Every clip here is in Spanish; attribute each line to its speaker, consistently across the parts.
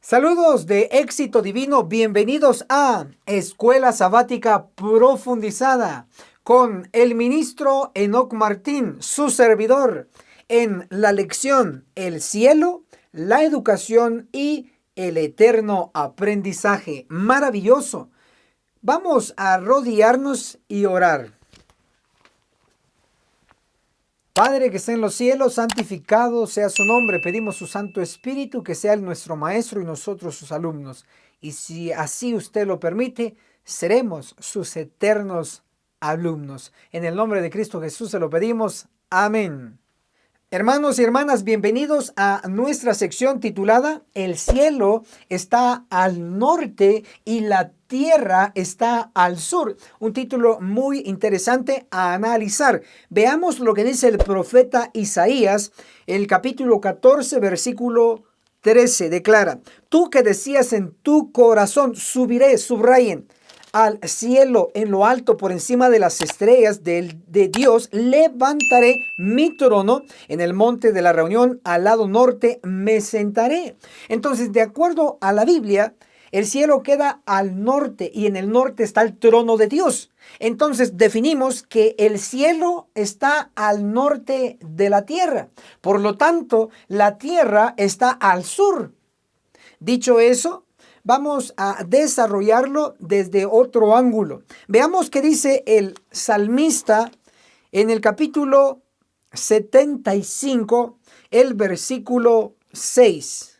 Speaker 1: Saludos de éxito divino, bienvenidos a Escuela Sabática Profundizada con el ministro Enoc Martín, su servidor, en la lección El cielo, la educación y el eterno aprendizaje. Maravilloso. Vamos a rodearnos y orar. Padre que está en los cielos, santificado sea su nombre. Pedimos su Santo Espíritu que sea nuestro Maestro y nosotros sus alumnos. Y si así usted lo permite, seremos sus eternos alumnos. En el nombre de Cristo Jesús se lo pedimos. Amén. Hermanos y hermanas, bienvenidos a nuestra sección titulada El cielo está al norte y la tierra está al sur. Un título muy interesante a analizar. Veamos lo que dice el profeta Isaías, el capítulo 14, versículo 13. Declara: tú que decías en tu corazón, subiré, subrayen, al cielo en lo alto por encima de las estrellas de Dios, levantaré mi trono en el monte de la reunión, al lado norte me sentaré. Entonces, de acuerdo a la Biblia, el cielo queda al norte y en el norte está el trono de Dios. Entonces definimos que el cielo está al norte de la tierra. Por lo tanto, la tierra está al sur. Dicho eso, vamos a desarrollarlo desde otro ángulo. Veamos qué dice el salmista en el capítulo 75, el versículo 6.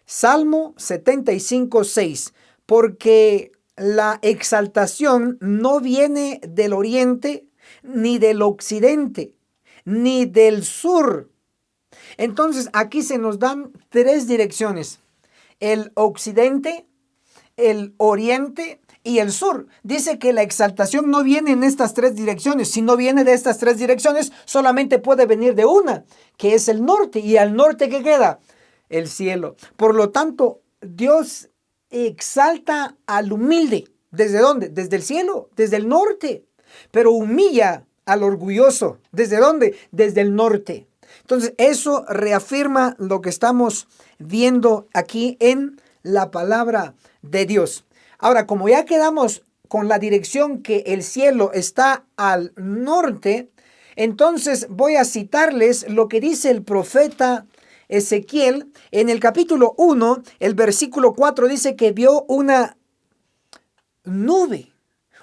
Speaker 1: Salmo 75, 6. Porque la exaltación no viene del oriente, ni del occidente, ni del sur. Entonces aquí se nos dan tres direcciones: el occidente, el oriente y el sur. Dice que la exaltación no viene en estas tres direcciones. Si no viene de estas tres direcciones, solamente puede venir de una, que es el norte. ¿Y al norte qué queda? El cielo. Por lo tanto, Dios exalta al humilde. ¿Desde dónde? Desde el cielo, desde el norte. Pero humilla al orgulloso. ¿Desde dónde? Desde el norte. Entonces, eso reafirma lo que estamos viendo aquí en la palabra de Dios. Ahora, como ya quedamos con la dirección que el cielo está al norte, entonces voy a citarles lo que dice el profeta Ezequiel en el capítulo 1, el versículo 4, dice que vio una nube,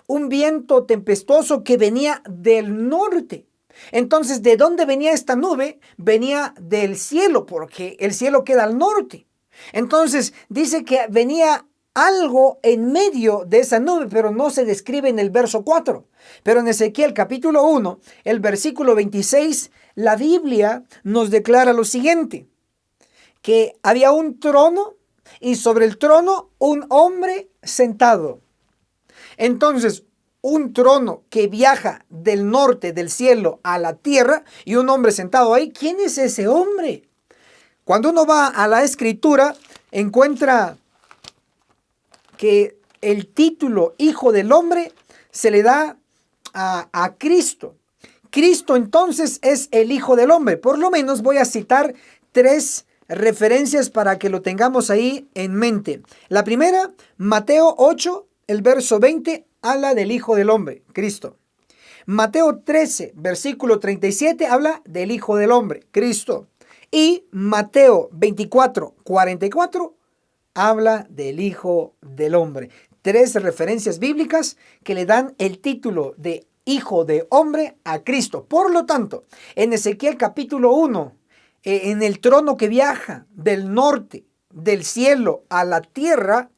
Speaker 1: un viento tempestuoso que venía del norte. Entonces, ¿de dónde venía esta nube? Venía del cielo, porque el cielo queda al norte. Entonces, dice que venía algo en medio de esa nube, pero no se describe en el verso 4. Pero en Ezequiel capítulo 1, el versículo 26, la Biblia nos declara lo siguiente: que había un trono y sobre el trono un hombre sentado. Entonces, un trono que viaja del norte del cielo a la tierra y un hombre sentado ahí. ¿Quién es ese hombre? Cuando uno va a la escritura, encuentra que el título Hijo del Hombre se le da a Cristo. Cristo entonces es el Hijo del Hombre. Por lo menos voy a citar tres referencias para que lo tengamos ahí en mente. La primera, Mateo 8, el verso 20, habla del Hijo del Hombre, Cristo. Mateo 13, versículo 37, habla del Hijo del Hombre, Cristo. Y Mateo 24, 44, habla del Hijo del Hombre. Tres referencias bíblicas que le dan el título de Hijo de Hombre a Cristo. Por lo tanto, en Ezequiel capítulo 1, en el trono que viaja del norte, del cielo a la tierra,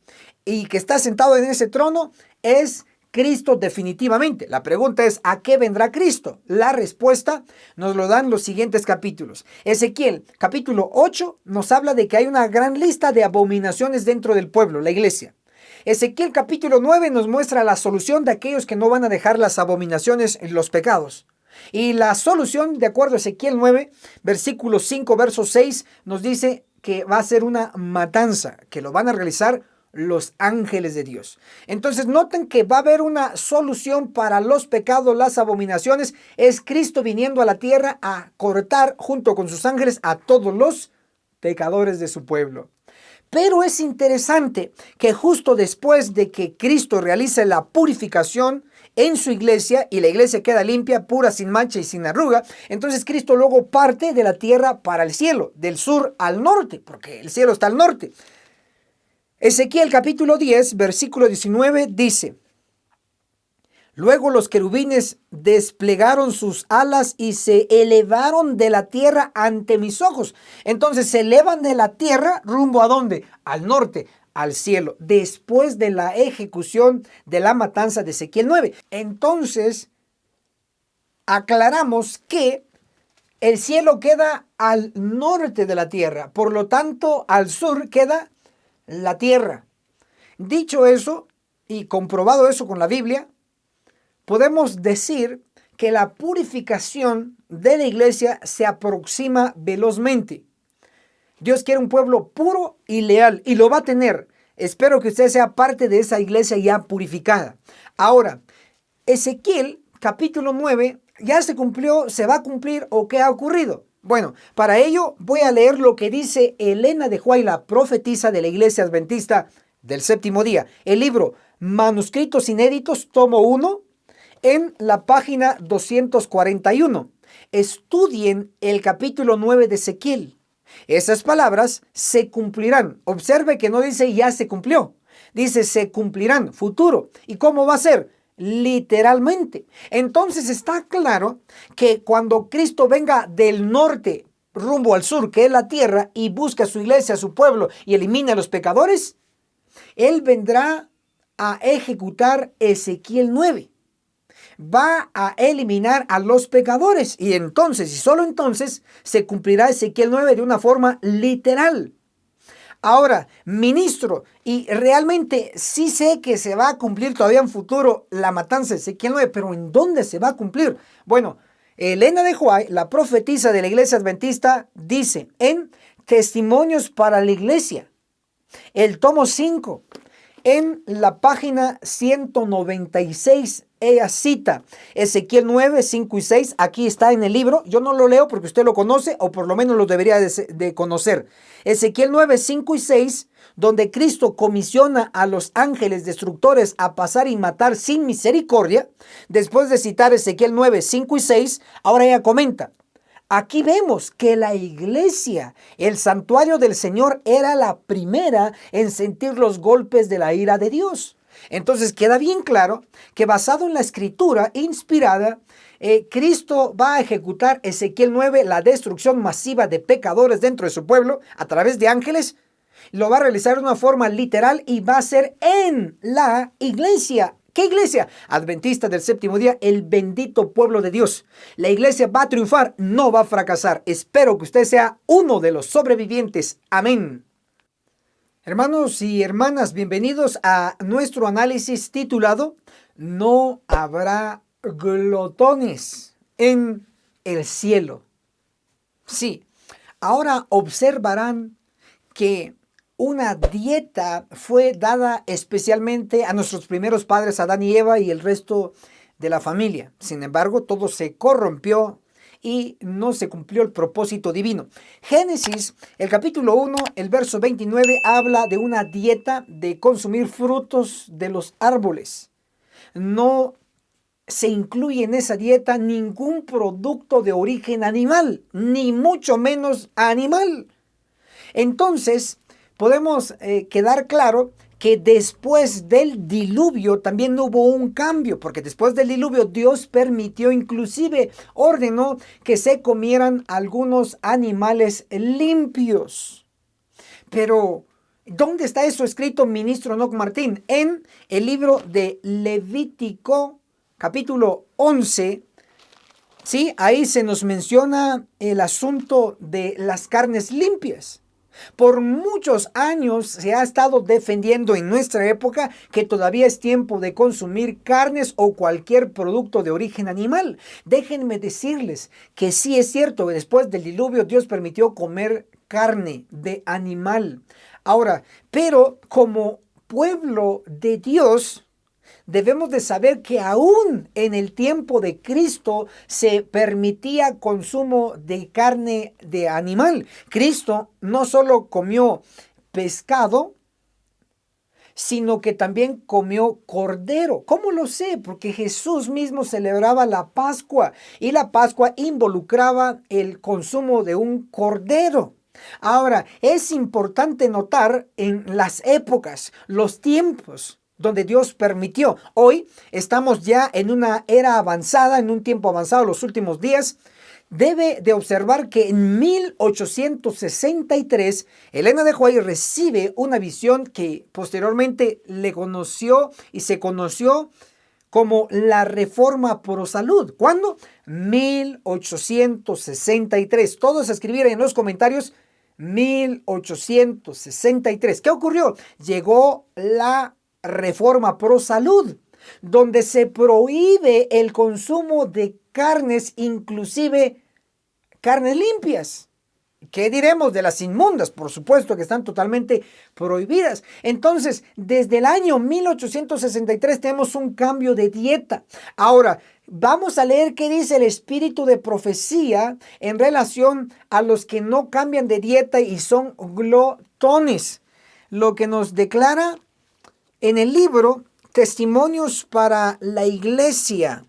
Speaker 1: y que está sentado en ese trono, es Cristo definitivamente. La pregunta es: ¿a qué vendrá Cristo? La respuesta nos lo dan los siguientes capítulos. Ezequiel capítulo 8 nos habla de que hay una gran lista de abominaciones dentro del pueblo, la iglesia. Ezequiel capítulo 9 nos muestra la solución de aquellos que no van a dejar las abominaciones y los pecados. Y la solución, de acuerdo a Ezequiel 9, versículo 5, verso 6, nos dice que va a ser una matanza, que lo van a realizar los ángeles de Dios. Entonces noten que va a haber una solución para los pecados, las abominaciones. Es Cristo viniendo a la tierra a cortar junto con sus ángeles a todos los pecadores de su pueblo. Pero es interesante que justo después de que Cristo realice la purificación en su iglesia y la iglesia queda limpia, pura, sin mancha y sin arruga, entonces Cristo luego parte de la tierra para el cielo, del sur al norte, porque el cielo está al norte. Ezequiel capítulo 10, versículo 19 dice: luego los querubines desplegaron sus alas y se elevaron de la tierra ante mis ojos. Entonces se elevan de la tierra rumbo ¿a dónde? Al norte, al cielo, después de la ejecución de la matanza de Ezequiel 9. Entonces aclaramos que el cielo queda al norte de la tierra, por lo tanto al sur queda la tierra. Dicho eso y comprobado eso con la Biblia, podemos decir que la purificación de la iglesia se aproxima velozmente. Dios quiere un pueblo puro y leal y lo va a tener. Espero que usted sea parte de esa iglesia ya purificada. Ahora, Ezequiel capítulo 9 ya se cumplió, se va a cumplir o qué ha ocurrido. Bueno, para ello voy a leer lo que dice Elena de White, la profetisa de la iglesia adventista del séptimo día. El libro Manuscritos Inéditos, tomo 1, en la página 241. Estudien el capítulo 9 de Ezequiel. Esas palabras se cumplirán. Observe que no dice ya se cumplió. Dice se cumplirán, futuro. ¿Y cómo va a ser? Literalmente. Entonces está claro que cuando Cristo venga del norte rumbo al sur, que es la tierra, y busca a su iglesia, a su pueblo, y elimina a los pecadores, Él vendrá a ejecutar Ezequiel 9. Va a eliminar a los pecadores y entonces, y solo entonces, se cumplirá Ezequiel 9 de una forma literal. Ahora, ministro, y realmente sí sé que se va a cumplir todavía en futuro la matanza de Ezequiel 9, pero ¿en dónde se va a cumplir? Bueno, Elena de White, la profetisa de la iglesia adventista, dice en Testimonios para la Iglesia, el tomo 5, en la página 196, ella cita Ezequiel 9, 5 y 6. Aquí está en el libro. Yo no lo leo porque usted lo conoce o por lo menos lo debería de conocer. Ezequiel 9, 5 y 6, donde Cristo comisiona a los ángeles destructores a pasar y matar sin misericordia. Después de citar Ezequiel 9, 5 y 6, ahora ella comenta: aquí vemos que la iglesia, el santuario del Señor, era la primera en sentir los golpes de la ira de Dios. Entonces queda bien claro que basado en la escritura inspirada, Cristo va a ejecutar Ezequiel 9, la destrucción masiva de pecadores dentro de su pueblo a través de ángeles. Lo va a realizar de una forma literal y va a ser en la iglesia. ¿Qué iglesia? Adventista del séptimo día, el bendito pueblo de Dios. La iglesia va a triunfar, no va a fracasar. Espero que usted sea uno de los sobrevivientes. Amén. Hermanos y hermanas, bienvenidos a nuestro análisis titulado No habrá glotones en el cielo. Sí, ahora observarán que una dieta fue dada especialmente a nuestros primeros padres, Adán y Eva, y el resto de la familia. Sin embargo, todo se corrompió y no se cumplió el propósito divino. Génesis, el capítulo 1, el verso 29, habla de una dieta de consumir frutos de los árboles. No se incluye en esa dieta ningún producto de origen animal, ni mucho menos animal. Entonces, podemos quedar claro que después del diluvio también hubo un cambio, porque después del diluvio Dios permitió, inclusive ordenó que se comieran algunos animales limpios. Pero, ¿dónde está eso escrito, ministro Enoc Martín? En el libro de Levítico, capítulo 11, ¿sí? Ahí se nos menciona el asunto de las carnes limpias. Por muchos años se ha estado defendiendo en nuestra época que todavía es tiempo de consumir carnes o cualquier producto de origen animal. Déjenme decirles que sí es cierto que después del diluvio Dios permitió comer carne de animal. Ahora, pero como pueblo de Dios, debemos de saber que aún en el tiempo de Cristo se permitía consumo de carne de animal. Cristo no solo comió pescado, sino que también comió cordero. ¿Cómo lo sé? Porque Jesús mismo celebraba la Pascua y la Pascua involucraba el consumo de un cordero. Ahora, es importante notar en las épocas, los tiempos donde Dios permitió. Hoy estamos ya en una era avanzada, en un tiempo avanzado, los últimos días. Debe de observar que en 1863 Elena de White recibe una visión que posteriormente le conoció y se conoció como la Reforma Pro Salud. ¿Cuándo? 1863. Todos escribieron en los comentarios 1863. ¿Qué ocurrió? Llegó la Reforma Pro Salud, donde se prohíbe el consumo de carnes, inclusive carnes limpias. ¿Qué diremos de las inmundas? Por supuesto que están totalmente prohibidas. Entonces, desde el año 1863 tenemos un cambio de dieta. Ahora, vamos a leer qué dice el espíritu de profecía en relación a los que no cambian de dieta y son glotones. Lo que nos declara en el libro Testimonios para la Iglesia,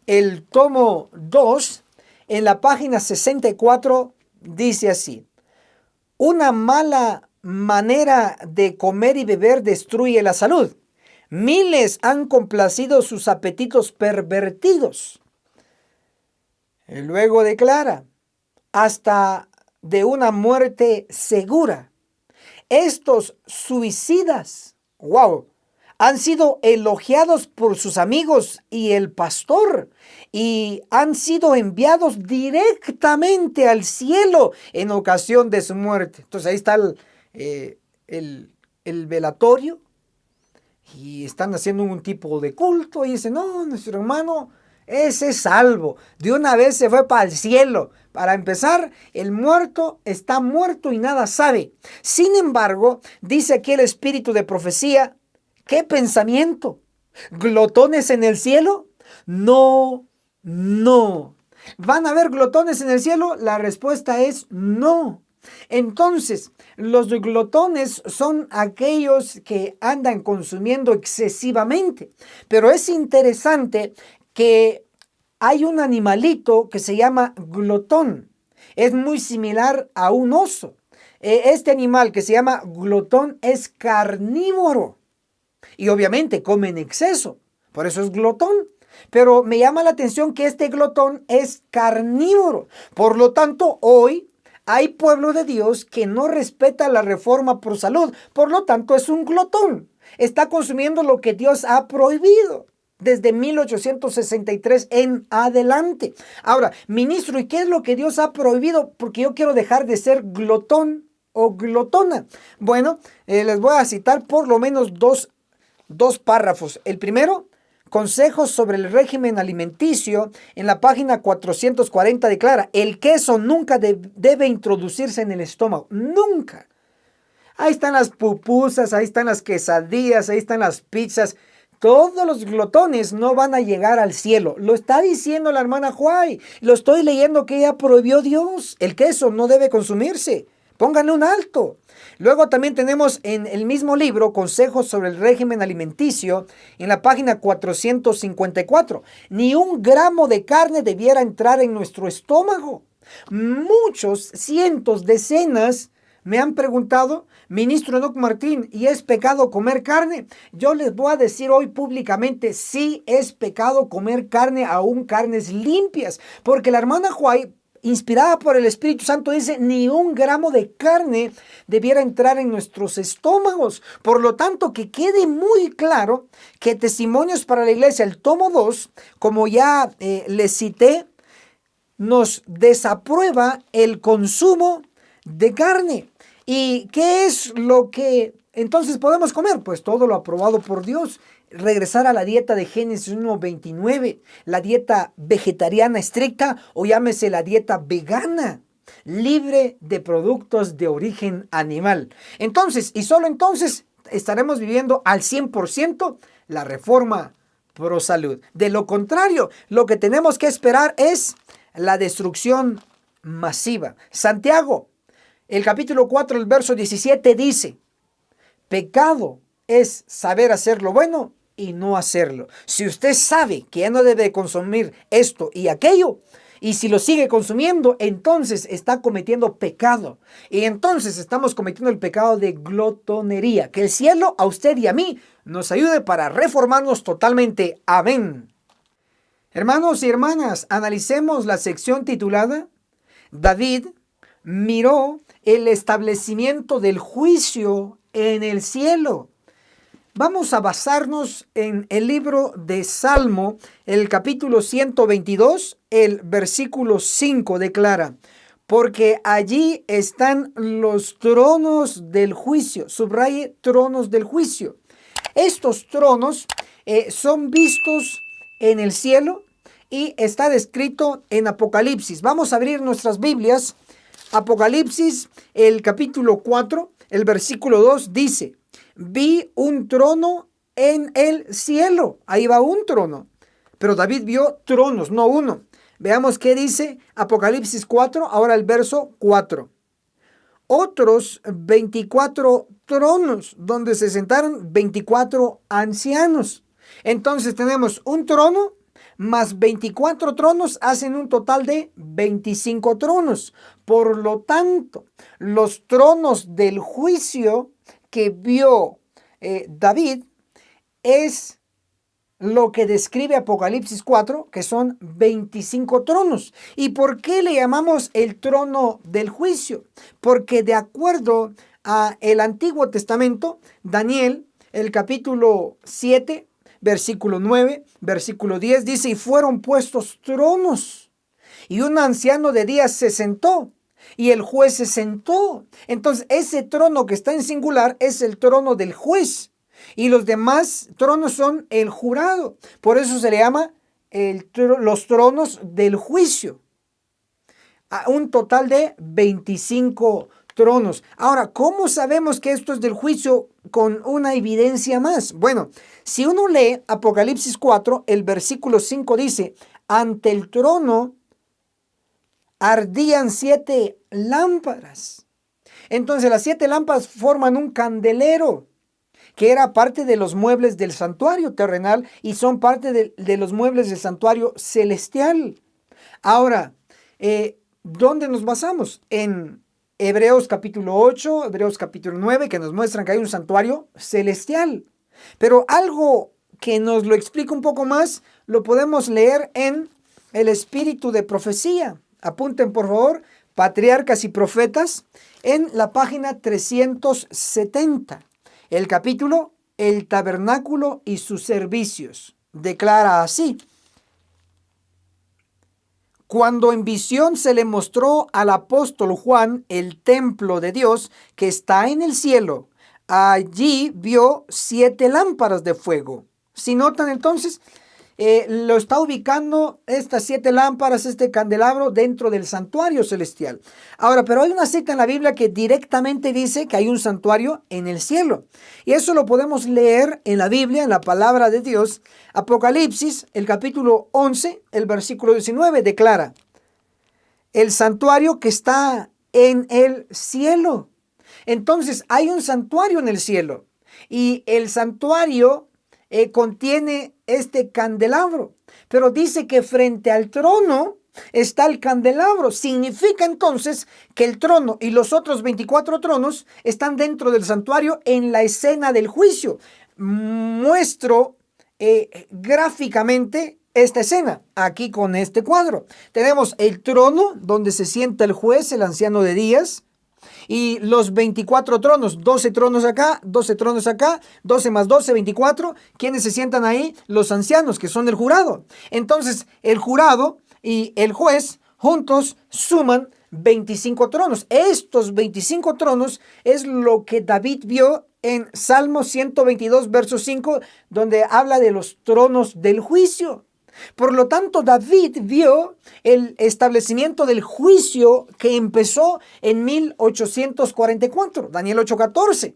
Speaker 1: el tomo 2, en la página 64, dice así: una mala manera de comer y beber destruye la salud. Miles han complacido sus apetitos pervertidos. Y luego declara, hasta de una muerte segura. Estos suicidas, wow, han sido elogiados por sus amigos y el pastor y han sido enviados directamente al cielo en ocasión de su muerte. Entonces ahí está el velatorio y están haciendo un tipo de culto y dicen, no, nuestro hermano, ese es salvo, de una vez se fue para el cielo. Para empezar, el muerto está muerto y nada sabe. Sin embargo, dice aquí el espíritu de profecía, ¿qué pensamiento? ¿Glotones en el cielo? No, no. ¿Van a haber glotones en el cielo? La respuesta es no. Entonces, los glotones son aquellos que andan consumiendo excesivamente. Pero es interesante que hay un animalito que se llama glotón. Es muy similar a un oso. Este animal que se llama glotón es carnívoro. Y obviamente come en exceso, por eso es glotón. Pero me llama la atención que este glotón es carnívoro. Por lo tanto, hoy hay pueblo de Dios que no respeta la Reforma Pro Salud. Por lo tanto, es un glotón. Está consumiendo lo que Dios ha prohibido desde 1863 en adelante. Ahora, ministro, ¿y qué es lo que Dios ha prohibido? Porque yo quiero dejar de ser glotón o glotona. Bueno, les voy a citar por lo menos dos párrafos. El primero, consejos sobre el régimen alimenticio, en la página 440 declara, el queso nunca debe introducirse en el estómago, nunca. Ahí están las pupusas, ahí están las quesadillas, ahí están las pizzas. Todos los glotones no van a llegar al cielo. Lo está diciendo la hermana White. Lo estoy leyendo que ella prohibió Dios. El queso no debe consumirse. Pónganle un alto. Luego también tenemos en el mismo libro, Consejos sobre el régimen alimenticio, en la página 454. Ni un gramo de carne debiera entrar en nuestro estómago. Muchos, cientos, decenas me han preguntado, ministro Enoc Martín, ¿y es pecado comer carne? Yo les voy a decir hoy públicamente, sí es pecado comer carne, aún carnes limpias, porque la hermana White, inspirada por el Espíritu Santo, dice, ni un gramo de carne debiera entrar en nuestros estómagos. Por lo tanto, que quede muy claro que Testimonios para la Iglesia, el tomo 2, como ya les cité, nos desaprueba el consumo de carne. ¿Y qué es lo que entonces podemos comer? Pues todo lo aprobado por Dios. Regresar a la dieta de Génesis 1:29, la dieta vegetariana estricta o llámese la dieta vegana, libre de productos de origen animal. Entonces, y solo entonces, estaremos viviendo al 100% la Reforma Pro Salud. De lo contrario, lo que tenemos que esperar es la destrucción masiva. Santiago, el capítulo 4, el verso 17 dice, Pecado es saber hacer lo bueno y no hacerlo. Si usted sabe que ya no debe consumir esto y aquello, y si lo sigue consumiendo, entonces está cometiendo pecado. Y entonces estamos cometiendo el pecado de glotonería. Que el cielo a usted y a mí nos ayude para reformarnos totalmente. Amén. Hermanos y hermanas, analicemos la sección titulada David miró el establecimiento del juicio en el cielo. Vamos a basarnos en el libro de Salmo, el capítulo 122, el versículo 5 declara: porque allí están los tronos del juicio. Subraye tronos del juicio. Estos tronos son vistos en el cielo y está descrito en Apocalipsis. Vamos a abrir nuestras Biblias. Apocalipsis, el capítulo 4, el versículo 2 dice: vi un trono en el cielo. Ahí va un trono. Pero David vio tronos, no uno. Veamos qué dice Apocalipsis 4, ahora el verso 4. Otros 24 tronos, donde se sentaron 24 ancianos. Entonces tenemos un trono más 24 tronos, hacen un total de 25 tronos. Por lo tanto, los tronos del juicio que vio David es lo que describe Apocalipsis 4, que son 25 tronos. ¿Y por qué le llamamos el trono del juicio? Porque de acuerdo a el Antiguo Testamento, Daniel, el capítulo 7, versículo 9, versículo 10, dice: y fueron puestos tronos, y un anciano de días se sentó, y el juez se sentó. Entonces, ese trono que está en singular es el trono del juez, y los demás tronos son el jurado. Por eso se le llama los tronos del juicio. A un total de 25 tronos. Ahora, ¿cómo sabemos que esto es del juicio con una evidencia más? Bueno, si uno lee Apocalipsis 4, el versículo 5 dice: ante el trono ardían 7 lámparas. Entonces las 7 lámparas forman un candelero, que era parte de los muebles del santuario terrenal y son parte de los muebles del santuario celestial. Ahora, ¿dónde nos basamos? En Hebreos capítulo 8, Hebreos capítulo 9, que nos muestran que hay un santuario celestial. Pero algo que nos lo explica un poco más, lo podemos leer en el Espíritu de Profecía. Apunten por favor, Patriarcas y Profetas, en la página 370. El capítulo, el tabernáculo y sus servicios, declara así: cuando en visión se le mostró al apóstol Juan el templo de Dios que está en el cielo, allí vio 7 lámparas de fuego. Si notan entonces, lo está ubicando estas 7 lámparas, este candelabro, dentro del santuario celestial. Ahora, pero hay una cita en la Biblia que directamente dice que hay un santuario en el cielo. Y eso lo podemos leer en la Biblia, en la palabra de Dios. Apocalipsis, el capítulo 11, el versículo 19, declara: el santuario que está en el cielo. Entonces, hay un santuario en el cielo. Y el santuario contiene este candelabro, pero dice que frente al trono está el candelabro. Significa entonces que el trono y los otros 24 tronos están dentro del santuario en la escena del juicio. Muestro gráficamente esta escena aquí con este cuadro. Tenemos el trono donde se sienta el juez, el anciano de días, y los 24 tronos, 12 tronos acá, 12 tronos acá, 12 más 12, 24. ¿Quiénes se sientan ahí? Los ancianos, que son el jurado. Entonces, el jurado y el juez juntos suman 25 tronos. Estos 25 tronos es lo que David vio en Salmo 122, verso 5, donde habla de los tronos del juicio. Por lo tanto, David vio el establecimiento del juicio que empezó en 1844, Daniel 8:14.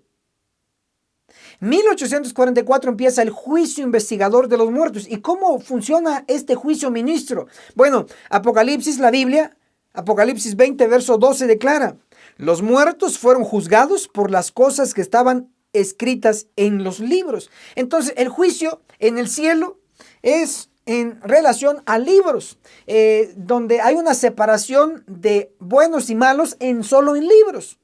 Speaker 1: 1844 empieza el juicio investigador de los muertos. ¿Y cómo funciona este juicio ministro? Bueno, Apocalipsis, la Biblia, Apocalipsis 20, verso 12 declara: los muertos fueron juzgados por las cosas que estaban escritas en los libros. Entonces, el juicio en el cielo es en relación a libros, donde hay una separación de buenos y malos solo en libros.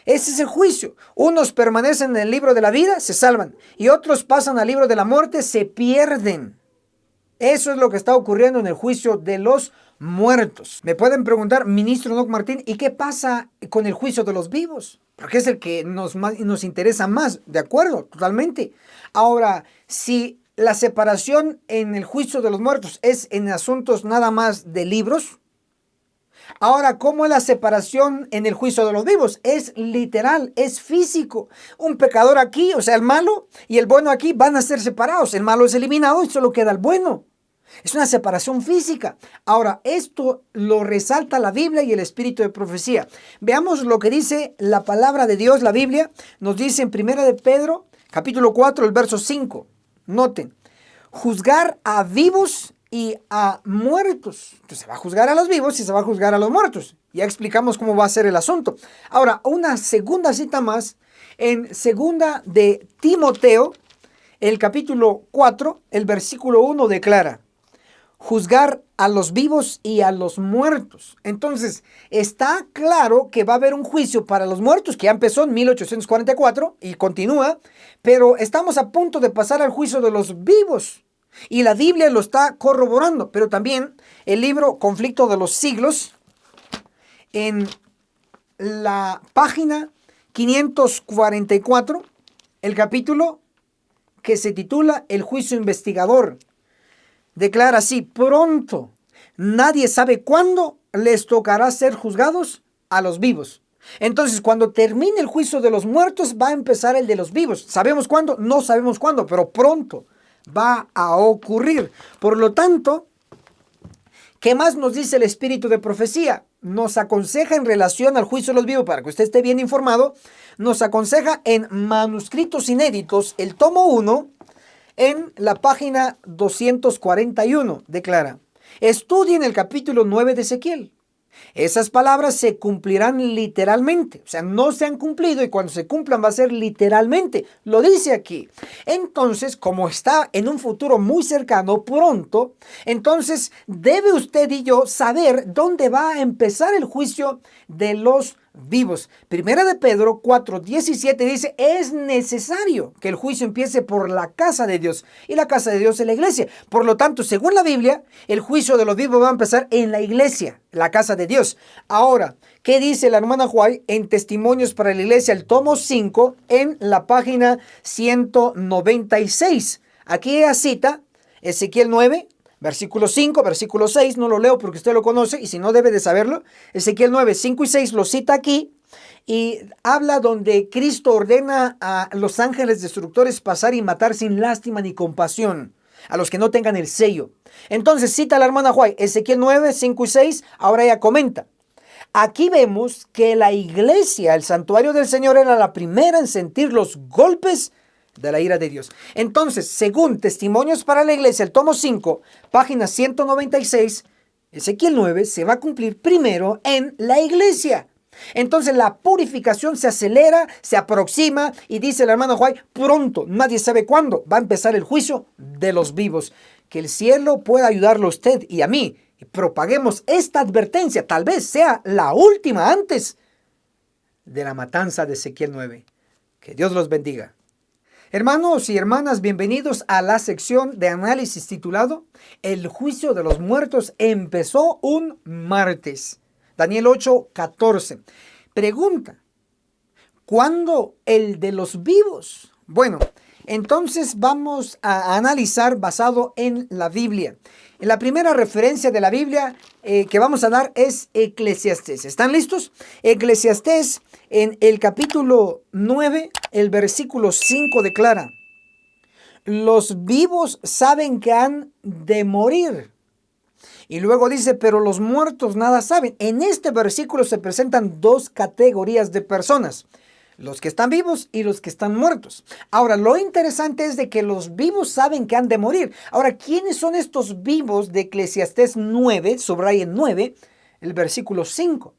Speaker 1: Ese es el juicio. Unos permanecen en el libro de la vida, se salvan, y otros pasan al libro de la muerte, se pierden. Eso es lo que está ocurriendo en el juicio de los muertos. Me pueden preguntar, ministro Enoc Martín, ¿y qué pasa con el juicio de los vivos? Porque es el que nos interesa más, de acuerdo, totalmente. Ahora, si la separación en el juicio de los muertos es en asuntos nada más de libros, ahora, ¿cómo es la separación en el juicio de los vivos? Es literal, es físico. Un pecador aquí, o sea, el malo y el bueno aquí van a ser separados. El malo es eliminado y solo queda el bueno. Es una separación física. Ahora, esto lo resalta la Biblia y el espíritu de profecía. Veamos lo que dice la palabra de Dios, la Biblia. Nos dice en 1 de Pedro, capítulo 4, el verso 5. Noten, juzgar a vivos y a muertos. Entonces se va a juzgar a los vivos y se va a juzgar a los muertos. Ya explicamos cómo va a ser el asunto. Ahora, una segunda cita más en segunda de Timoteo, el capítulo 4, el versículo 1 declara: juzgar a los vivos y a los muertos. Entonces, está claro que va a haber un juicio para los muertos, que ya empezó en 1844 y continúa, pero estamos a punto de pasar al juicio de los vivos. Y la Biblia lo está corroborando, pero también el libro Conflicto de los Siglos, en la página 544, el capítulo que se titula El juicio investigador, declara así: pronto, nadie sabe cuándo les tocará ser juzgados a los vivos. Entonces, cuando termine el juicio de los muertos, va a empezar el de los vivos. ¿Sabemos cuándo? No sabemos cuándo, pero pronto va a ocurrir. Por lo tanto, ¿qué más nos dice el espíritu de profecía? Nos aconseja en relación al juicio de los vivos, para que usted esté bien informado, nos aconseja en manuscritos inéditos, el tomo 1, en la página 241, declara: estudien el capítulo 9 de Ezequiel. Esas palabras se cumplirán literalmente, o sea, no se han cumplido y cuando se cumplan va a ser literalmente. Lo dice aquí. Entonces, como está en un futuro muy cercano, pronto, entonces debe usted y yo saber dónde va a empezar el juicio de los vivos. Primera de Pedro 4:17 dice: es necesario que el juicio empiece por la casa de Dios, y la casa de Dios es la iglesia. Por lo tanto, según la Biblia, el juicio de los vivos va a empezar en la iglesia, la casa de Dios. Ahora, ¿qué dice la hermana White en Testimonios para la Iglesia, el tomo 5, en la página 196? Aquí ella cita Ezequiel 9, versículo 5, versículo 6, no lo leo porque usted lo conoce y si no debe de saberlo. Ezequiel 9, 5 y 6 lo cita aquí y habla donde Cristo ordena a los ángeles destructores pasar y matar sin lástima ni compasión a los que no tengan el sello. Entonces cita la hermana White, Ezequiel 9, 5 y 6, ahora ella comenta: aquí vemos que la iglesia, el santuario del Señor, era la primera en sentir los golpes de la ira de Dios. Entonces, según Testimonios para la Iglesia, el tomo 5, página 196, Ezequiel 9 se va a cumplir primero en la iglesia. Entonces la purificación se acelera, se aproxima y dice la hermana White, pronto, nadie sabe cuándo, va a empezar el juicio de los vivos. Que el cielo pueda ayudarlo a usted y a mí. Y propaguemos esta advertencia, tal vez sea la última antes de la matanza de Ezequiel 9. Que Dios los bendiga. Hermanos y hermanas, bienvenidos a la sección de análisis titulado El juicio de los muertos empezó un martes. Daniel 8:14. Pregunta: ¿cuándo el de los vivos? Bueno, entonces vamos a analizar basado en la Biblia. La primera referencia de la Biblia que vamos a dar es Eclesiastés. ¿Están listos? Eclesiastés en el capítulo 9, el versículo 5 declara: los vivos saben que han de morir. Y luego dice: pero los muertos nada saben. En este versículo se presentan dos categorías de personas: los que están vivos y los que están muertos. Ahora, lo interesante es de que los vivos saben que han de morir. Ahora, ¿quiénes son estos vivos de Eclesiastés 9? Subrayen 9, el versículo 5.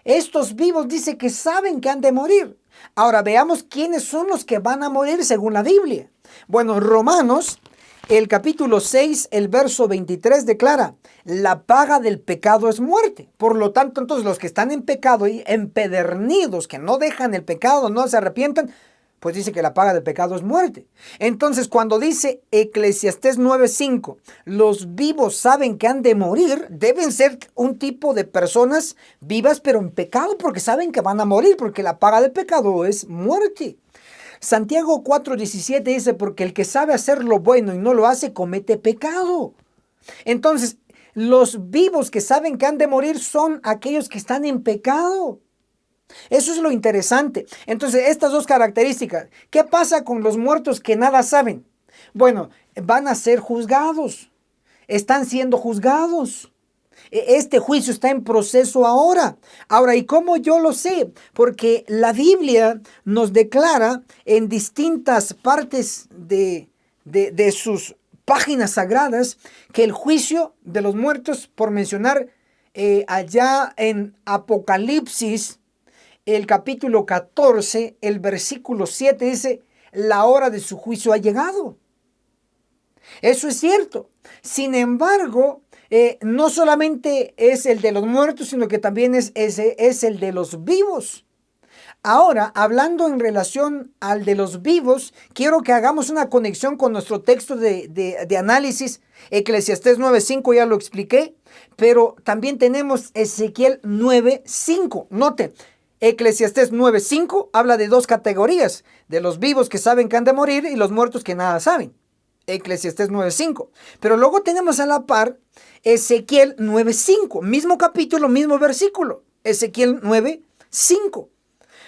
Speaker 1: Estos vivos dice que saben que han de morir. Ahora veamos quiénes son los que van a morir según la Biblia. Bueno, Romanos, el capítulo 6, el verso 23 declara, la paga del pecado es muerte. Por lo tanto, entonces los que están en pecado y empedernidos, que no dejan el pecado, no se arrepientan, pues dice que la paga del pecado es muerte. Entonces, cuando dice Eclesiastés 9:5, los vivos saben que han de morir, deben ser un tipo de personas vivas pero en pecado, porque saben que van a morir, porque la paga del pecado es muerte. Santiago 4:17 dice, porque el que sabe hacer lo bueno y no lo hace, comete pecado. Entonces, los vivos que saben que han de morir son aquellos que están en pecado. Eso es lo interesante. Entonces, estas dos características. ¿Qué pasa con los muertos que nada saben? Bueno, van a ser juzgados. Están siendo juzgados. Este juicio está en proceso ahora. Ahora, ¿y cómo yo lo sé? Porque la Biblia nos declara en distintas partes de sus páginas sagradas que el juicio de los muertos, por mencionar allá en Apocalipsis, el capítulo 14, el versículo 7 dice, la hora de su juicio ha llegado. Eso es cierto. Sin embargo, no solamente es el de los muertos, sino que también es el de los vivos. Ahora, hablando en relación al de los vivos, quiero que hagamos una conexión con nuestro texto de análisis. Eclesiastés 9:5 ya lo expliqué, pero también tenemos Ezequiel 9:5. Note, Eclesiastés 9:5 habla de dos categorías, de los vivos que saben que han de morir y los muertos que nada saben. Eclesiastés 9:5. Pero luego tenemos a la par Ezequiel 9:5, mismo capítulo, mismo versículo. Ezequiel 9:5.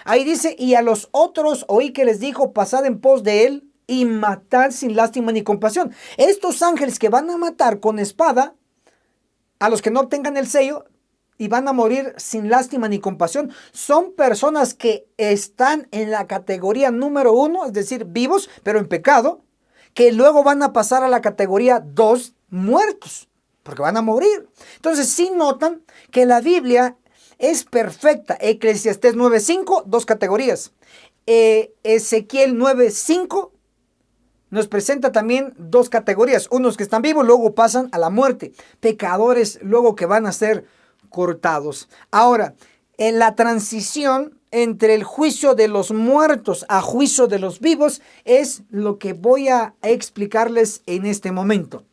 Speaker 1: Ahí dice, y a los otros oí que les dijo, pasad en pos de él y matad sin lástima ni compasión. Estos ángeles que van a matar con espada a los que no obtengan el sello y van a morir sin lástima ni compasión, son personas que están en la categoría número 1, es decir, vivos, pero en pecado, que luego van a pasar a la categoría 2, muertos, porque van a morir. Entonces, sí notan que la Biblia es perfecta. Eclesiastés 9:5, dos categorías. Ezequiel 9:5 nos presenta también dos categorías. Unos que están vivos, luego pasan a la muerte. Pecadores, luego que van a ser cortados. Ahora, en la transición entre el juicio de los muertos a juicio de los vivos es lo que voy a explicarles en este momento.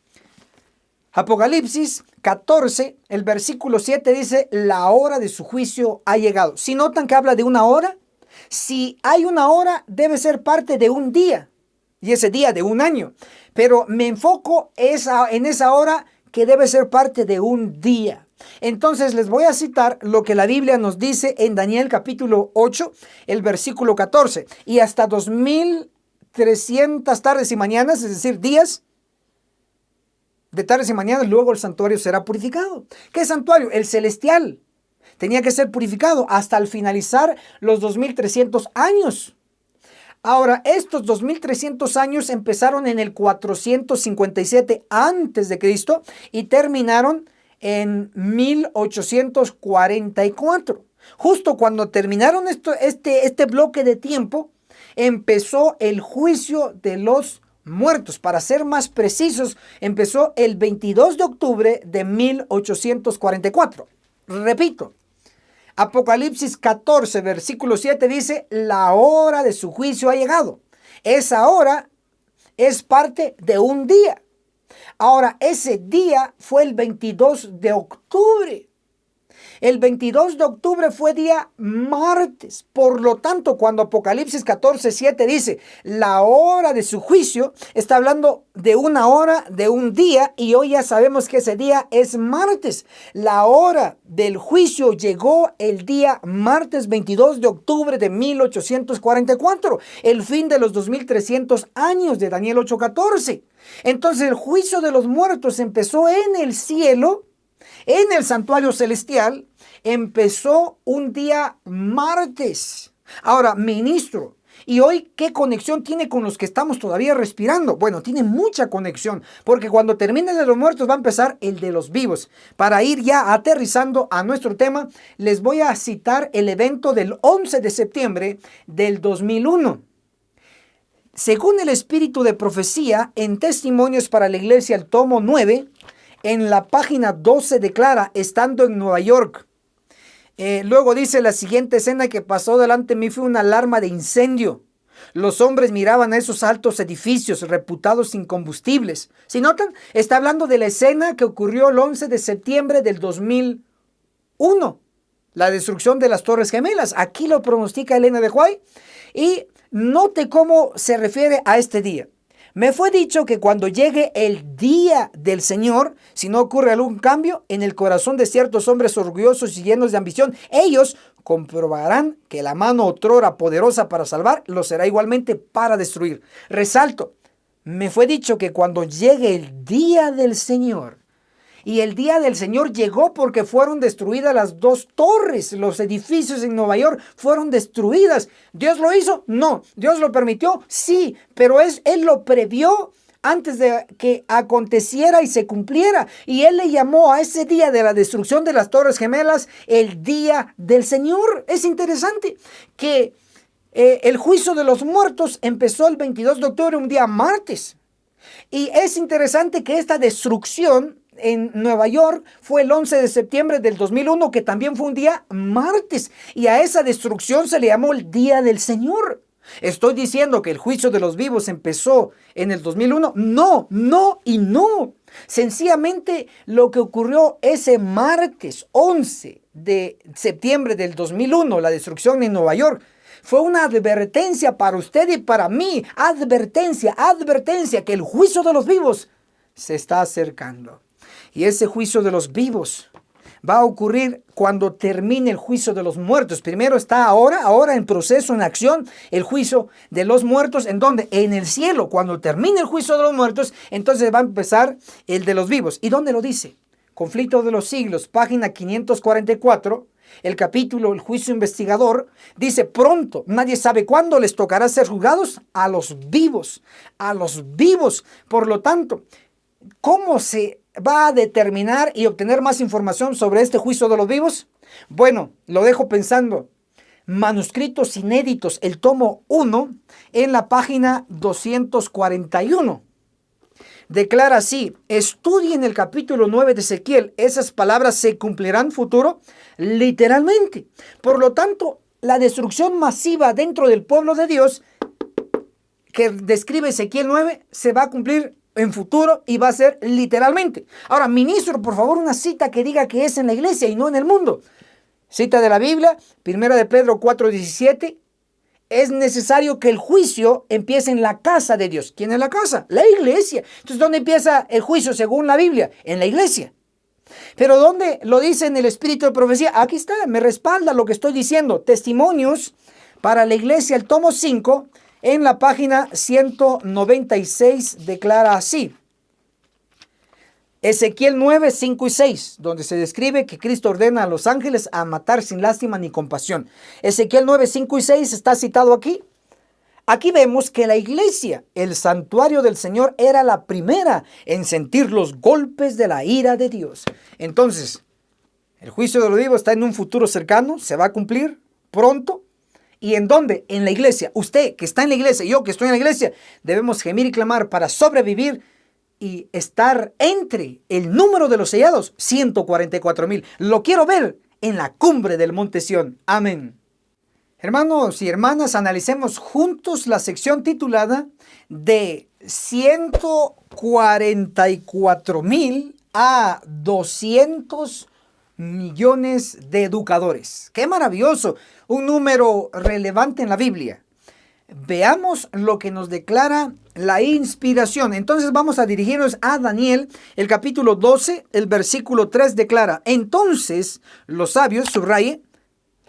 Speaker 1: Apocalipsis 14, el versículo 7 dice, la hora de su juicio ha llegado. Si notan que habla de una hora, si hay una hora, debe ser parte de un día, y ese día de un año. Pero me enfoco en esa hora que debe ser parte de un día. Entonces les voy a citar lo que la Biblia nos dice en Daniel capítulo 8, el versículo 14. Y hasta 2300 tardes y mañanas, es decir, días de tardes y mañanas, luego el santuario será purificado. ¿Qué santuario? El celestial. Tenía que ser purificado hasta al finalizar los 2300 años. Ahora, estos 2300 años empezaron en el 457 antes de Cristo y terminaron en 1844. Justo cuando terminaron este bloque de tiempo, empezó el juicio de los muertos. Para ser más precisos, empezó el 22 de octubre de 1844. Repito, Apocalipsis 14, versículo 7 dice, la hora de su juicio ha llegado. Esa hora es parte de un día. Ahora, ese día fue el 22 de octubre. El 22 de octubre fue día martes. Por lo tanto, cuando Apocalipsis 14, 7 dice la hora de su juicio, está hablando de una hora, de un día, y hoy ya sabemos que ese día es martes. La hora del juicio llegó el día martes 22 de octubre de 1844, el fin de los 2300 años de Daniel 8:14. Entonces el juicio de los muertos empezó en el cielo. En el santuario celestial empezó un día martes. Ahora, ministro, Y hoy, ¿qué conexión tiene con los que estamos todavía respirando? Bueno, tiene mucha conexión, porque cuando termine el de los muertos va a empezar el de los vivos. Para ir ya aterrizando a nuestro tema, les voy a citar el evento del 11 de septiembre del 2001. Según el espíritu de profecía, en Testimonios para la Iglesia, el tomo 9, en la página 12 declara, estando en Nueva York. Luego dice, la siguiente escena que pasó delante de mí fue una alarma de incendio. Los hombres miraban a esos altos edificios reputados incombustibles. ¿Sí notan? Está hablando de la escena que ocurrió el 11 de septiembre del 2001. La destrucción de las Torres Gemelas. Aquí lo pronostica Elena de White. Y note cómo se refiere a este día. Me fue dicho que cuando llegue el día del Señor, si no ocurre algún cambio en el corazón de ciertos hombres orgullosos y llenos de ambición, ellos comprobarán que la mano otrora poderosa para salvar lo será igualmente para destruir. Resalto, me fue dicho que cuando llegue el día del Señor, y el día del Señor llegó porque fueron destruidas las dos torres. Los edificios en Nueva York fueron destruidas. ¿Dios lo hizo? No. ¿Dios lo permitió? Sí. Pero Él lo previó antes de que aconteciera y se cumpliera. Y Él le llamó a ese día de la destrucción de las Torres Gemelas el día del Señor. Es interesante que el juicio de los muertos empezó el 22 de octubre, un día martes. Y es interesante que esta destrucción en Nueva York fue el 11 de septiembre del 2001, que también fue un día martes. Y a esa destrucción se le llamó el Día del Señor. ¿Estoy diciendo que el juicio de los vivos empezó en el 2001? No, no y no. Sencillamente lo que ocurrió ese martes 11 de septiembre del 2001, la destrucción en Nueva York, fue una advertencia para usted y para mí. Advertencia, advertencia que el juicio de los vivos se está acercando. Y ese juicio de los vivos va a ocurrir cuando termine el juicio de los muertos. Primero está ahora en proceso, en acción, el juicio de los muertos. ¿En dónde? En el cielo. Cuando termine el juicio de los muertos, entonces va a empezar el de los vivos. ¿Y dónde lo dice? Conflicto de los siglos, página 544. El capítulo, el juicio investigador, dice pronto, nadie sabe cuándo les tocará ser juzgados a los vivos, a los vivos. Por lo tanto, ¿cómo se va a determinar y obtener más información sobre este juicio de los vivos? Bueno, lo dejo pensando. Manuscritos inéditos, el tomo 1, en la página 241. Declara así, estudien el capítulo 9 de Ezequiel, esas palabras se cumplirán futuro, literalmente. Por lo tanto, la destrucción masiva dentro del pueblo de Dios que describe Ezequiel 9 se va a cumplir en futuro y va a ser literalmente. Ahora, ministro, por favor, una cita que diga que es en la iglesia y no en el mundo. Cita de la Biblia, 1 de Pedro 4:17. Es necesario que el juicio empiece en la casa de Dios. ¿Quién es la casa? La iglesia. Entonces, ¿dónde empieza el juicio según la Biblia? En la iglesia. Pero ¿dónde lo dice en el espíritu de profecía? Aquí está, me respalda lo que estoy diciendo. Testimonios para la iglesia, el tomo 5, en la página 196, declara así. Ezequiel 9, 5 y 6, donde se describe que Cristo ordena a los ángeles a matar sin lástima ni compasión. Ezequiel 9, 5 y 6 está citado aquí. Aquí vemos que la iglesia, el santuario del Señor, era la primera en sentir los golpes de la ira de Dios. Entonces, el juicio de los vivos está en un futuro cercano, se va a cumplir pronto. ¿Y en dónde? En la iglesia. Usted que está en la iglesia, yo que estoy en la iglesia, debemos gemir y clamar para sobrevivir y estar entre el número de los sellados, 144,000. Lo quiero ver en la cumbre del monte Sión. Amén. Hermanos y hermanas, analicemos juntos la sección titulada de 144,000 a 200 millones de educadores. ¡Qué maravilloso! Un número relevante en la Biblia. Veamos lo que nos declara la inspiración. Entonces vamos a dirigirnos a Daniel, el capítulo 12, el versículo 3 declara: entonces los sabios, subraye,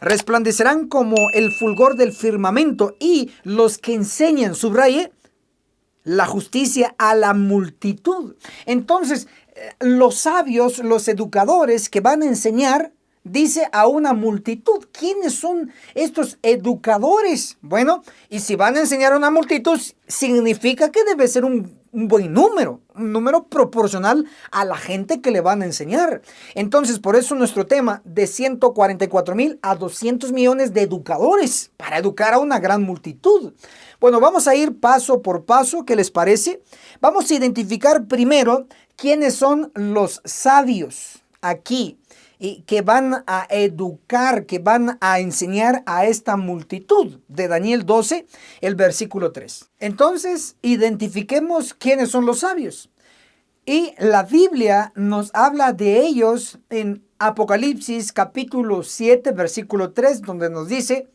Speaker 1: resplandecerán como el fulgor del firmamento, y los que enseñan, subraye, la justicia a la multitud. Entonces, los sabios, los educadores que van a enseñar dice a una multitud. ¿Quiénes son estos educadores? Bueno, y si van a enseñar a una multitud, significa que debe ser un buen número, un número proporcional a la gente que le van a enseñar. Entonces, por eso nuestro tema de 144,000 a 200 millones de educadores para educar a una gran multitud. Bueno, vamos a ir paso por paso, ¿qué les parece? Vamos a identificar primero quiénes son los sabios aquí y que van a educar, que van a enseñar a esta multitud de Daniel 12, el versículo 3. Entonces, identifiquemos quiénes son los sabios. Y la Biblia nos habla de ellos en Apocalipsis capítulo 7, versículo 3, donde nos dice,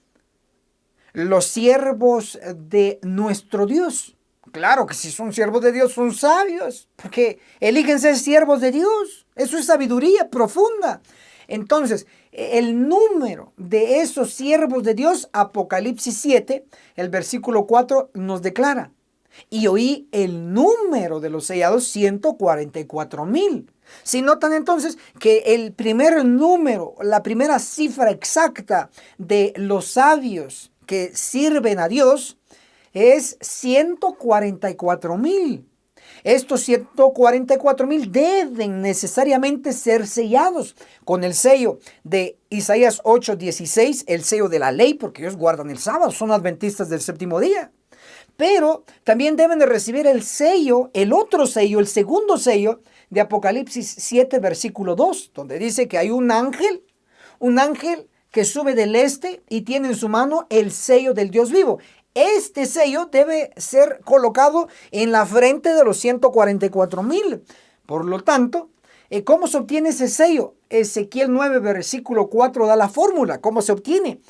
Speaker 1: los siervos de nuestro Dios. Claro que si son siervos de Dios son sabios, porque eligen ser siervos de Dios. Eso es sabiduría profunda. Entonces, el número de esos siervos de Dios, Apocalipsis 7, el versículo 4 nos declara. Y oí el número de los sellados, 144,000. Si notan entonces que el primer número, la primera cifra exacta de los sabios que sirven a Dios es 144,000. Estos 144,000 deben necesariamente ser sellados con el sello de Isaías 8:16, el sello de la ley, porque ellos guardan el sábado, son adventistas del séptimo día. Pero también deben de recibir el sello, el otro sello, el segundo sello de Apocalipsis 7, versículo 2, donde dice que hay un ángel que sube del este y tiene en su mano el sello del Dios vivo. Este sello debe ser colocado en la frente de los 144,000. Por lo tanto, ¿cómo se obtiene ese sello? Ezequiel 9, versículo 4 da la fórmula. ¿Cómo se obtiene?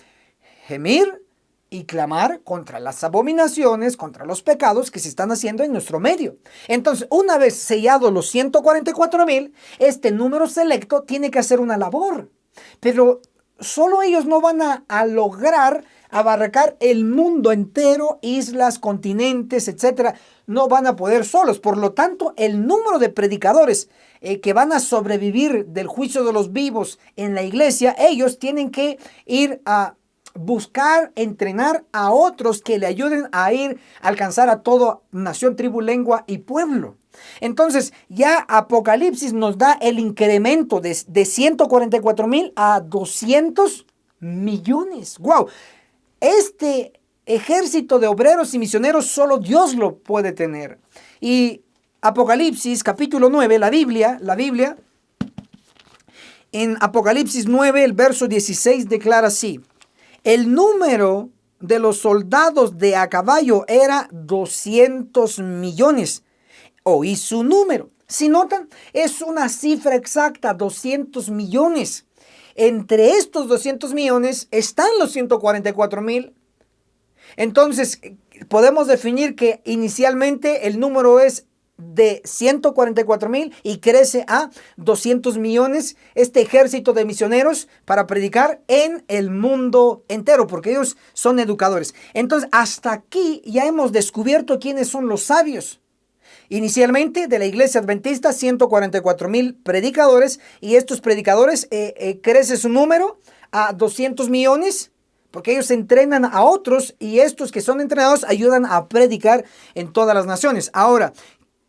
Speaker 1: Gemir y clamar contra las abominaciones, contra los pecados que se están haciendo en nuestro medio. Entonces, una vez sellados los 144,000, este número selecto tiene que hacer una labor. Pero solo ellos no van a lograr abarcar el mundo entero, islas, continentes, etcétera. No van a poder solos. Por lo tanto, el número de predicadores que van a sobrevivir del juicio de los vivos en la iglesia, ellos tienen que ir a buscar, entrenar a otros que le ayuden a ir a alcanzar a toda nación, tribu, lengua y pueblo. Entonces, ya Apocalipsis nos da el incremento de 144,000 a 200 millones. ¡Wow! Este ejército de obreros y misioneros solo Dios lo puede tener. Y Apocalipsis capítulo 9, la Biblia, en Apocalipsis 9, el verso 16 declara así. El número de los soldados de a caballo era 200 millones. Oí su número. Si notan, es una cifra exacta, 200 millones. Entre estos 200 millones están los 144,000. Entonces, podemos definir que inicialmente el número es de 144,000 y crece a 200 millones este ejército de misioneros para predicar en el mundo entero, porque ellos son educadores. Entonces, hasta aquí ya hemos descubierto quiénes son los sabios. Inicialmente de la iglesia adventista, 144,000 predicadores, y estos predicadores crece su número a 200 millones, porque ellos entrenan a otros y estos que son entrenados ayudan a predicar en todas las naciones. Ahora,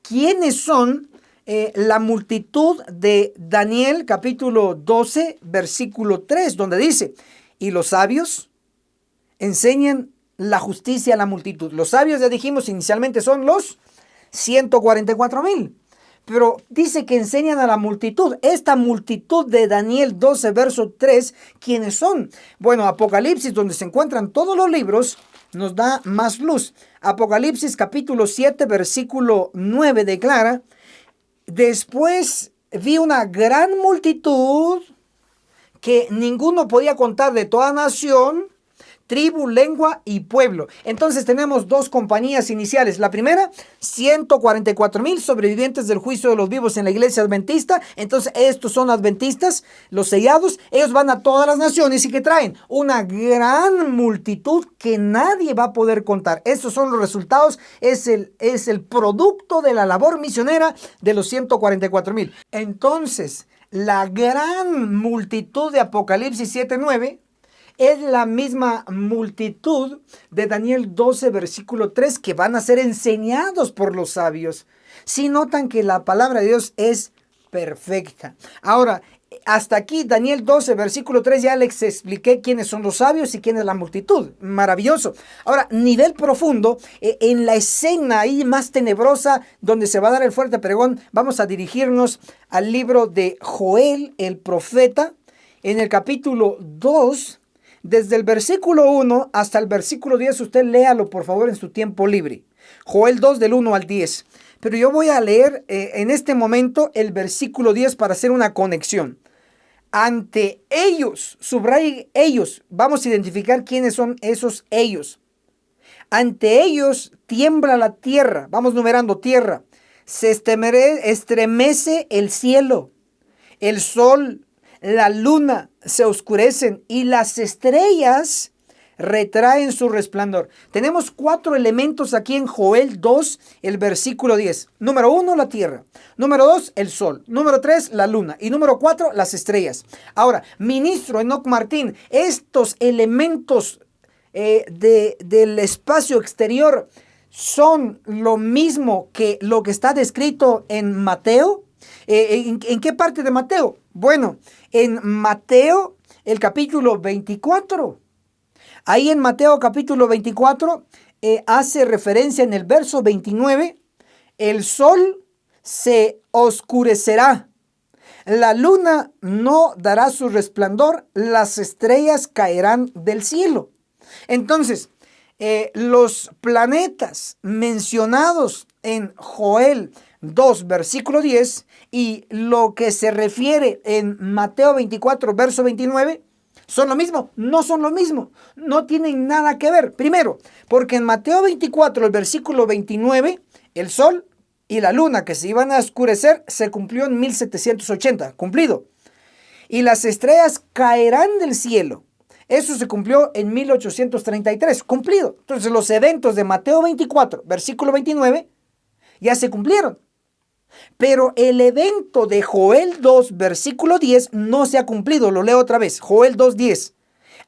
Speaker 1: ¿quiénes son la multitud de Daniel capítulo 12, versículo 3, donde dice, y los sabios enseñan la justicia a la multitud? Los sabios, ya dijimos inicialmente, son los 144,000. Pero dice que enseñan a la multitud. Esta multitud de Daniel 12, verso 3, ¿quiénes son? Bueno, Apocalipsis, donde se encuentran todos los libros, nos da más luz. Apocalipsis capítulo 7, versículo 9 declara, después vi una gran multitud que ninguno podía contar, de toda nación, tribu, lengua y pueblo. Entonces tenemos dos compañías iniciales. La primera, 144,000 sobrevivientes del juicio de los vivos en la iglesia adventista. Entonces estos son adventistas, los sellados. Ellos van a todas las naciones y que traen una gran multitud que nadie va a poder contar. Esos son los resultados. Es el producto de la labor misionera de los 144,000. Entonces, la gran multitud de Apocalipsis 7:9 es la misma multitud de Daniel 12, versículo 3, que van a ser enseñados por los sabios. Si notan que la palabra de Dios es perfecta. Ahora, hasta aquí, Daniel 12, versículo 3, ya les expliqué quiénes son los sabios y quién es la multitud. Maravilloso. Ahora, nivel profundo, en la escena ahí más tenebrosa, donde se va a dar el fuerte pregón, vamos a dirigirnos al libro de Joel, el profeta, en el capítulo 2, desde el versículo 1 hasta el versículo 10, usted léalo por favor en su tiempo libre. Joel 2 del 1 al 10. Pero yo voy a leer en este momento el versículo 10 para hacer una conexión. Ante ellos, subraye ellos, vamos a identificar quiénes son esos ellos. Ante ellos tiembla la tierra, vamos numerando tierra, se estremece el cielo, el sol, la luna se oscurecen y las estrellas retraen su resplandor. Tenemos 4 elementos aquí en Joel 2, el versículo 10. Número 1, la tierra. Número 2, el sol. Número 3, la luna. Y número 4, las estrellas. Ahora, ministro Enoc Martín, estos elementos del espacio exterior son lo mismo que lo que está descrito en Mateo. ¿En qué parte de Mateo? Bueno, en Mateo, el capítulo 24. Ahí en Mateo capítulo 24 hace referencia en el verso 29, el sol se oscurecerá, la luna no dará su resplandor, las estrellas caerán del cielo. Entonces, los planetas mencionados en Joel 2, versículo 10, y lo que se refiere en Mateo 24, verso 29, ¿son lo mismo? No son lo mismo. No tienen nada que ver. Primero, porque en Mateo 24, el versículo 29, el sol y la luna que se iban a oscurecer se cumplió en 1780, cumplido. Y las estrellas caerán del cielo. Eso se cumplió en 1833, cumplido. Entonces los eventos de Mateo 24, versículo 29, ya se cumplieron. Pero el evento de Joel 2, versículo 10, no se ha cumplido. Lo leo otra vez. Joel 2, 10.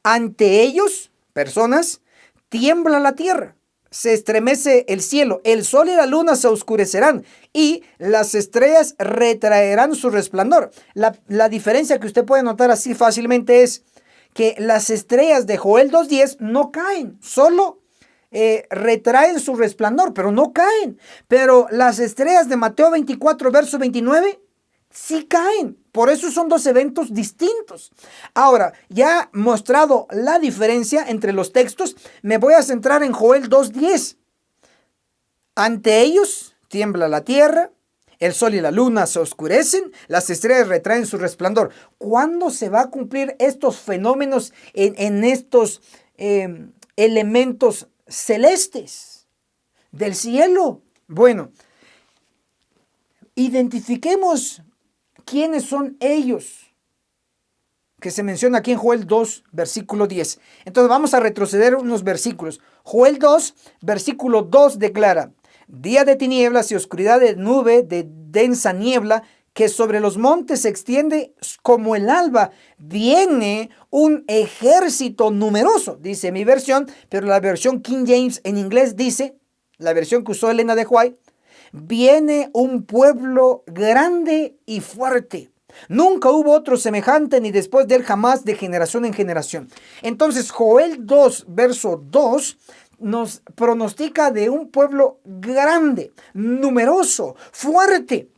Speaker 1: Ante ellos, personas, tiembla la tierra, se estremece el cielo, el sol y la luna se oscurecerán y las estrellas retraerán su resplandor. La diferencia que usted puede notar así fácilmente es que las estrellas de Joel 2:10 no caen, solo retraen su resplandor, pero no caen. Pero las estrellas de Mateo 24, verso 29, sí caen. Por eso son 2 eventos distintos. Ahora, ya mostrado la diferencia entre los textos, me voy a centrar en Joel 2:10. Ante ellos tiembla la tierra, el sol y la luna se oscurecen, las estrellas retraen su resplandor. ¿Cuándo se va a cumplir estos fenómenos en estos elementos celestes del cielo? Bueno, identifiquemos quiénes son ellos que se menciona aquí en Joel 2, versículo 10. Entonces vamos a retroceder unos versículos. Joel 2, versículo 2 declara: día de tinieblas y oscuridad de nube, de densa niebla, que sobre los montes se extiende como el alba. Viene un ejército numeroso, dice mi versión, pero la versión King James en inglés dice, la versión que usó Elena de White, viene un pueblo grande y fuerte. Nunca hubo otro semejante ni después de él jamás, de generación en generación. Entonces Joel 2, verso 2, nos pronostica de un pueblo grande, numeroso, fuerte.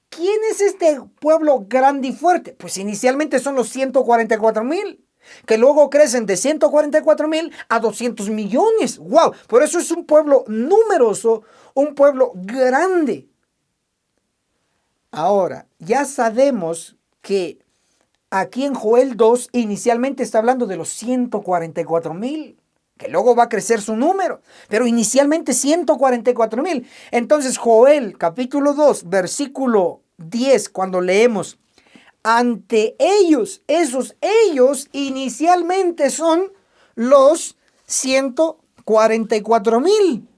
Speaker 1: ¿Quién es este pueblo grande y fuerte? Pues inicialmente son los 144,000, que luego crecen de 144,000 a 200 millones. ¡Wow! Por eso es un pueblo numeroso, un pueblo grande. Ahora, ya sabemos que aquí en Joel 2 inicialmente está hablando de los 144,000. Que luego va a crecer su número, pero inicialmente 144,000. Entonces Joel capítulo 2, versículo 10, cuando leemos, ante ellos, esos ellos inicialmente son los 144,000.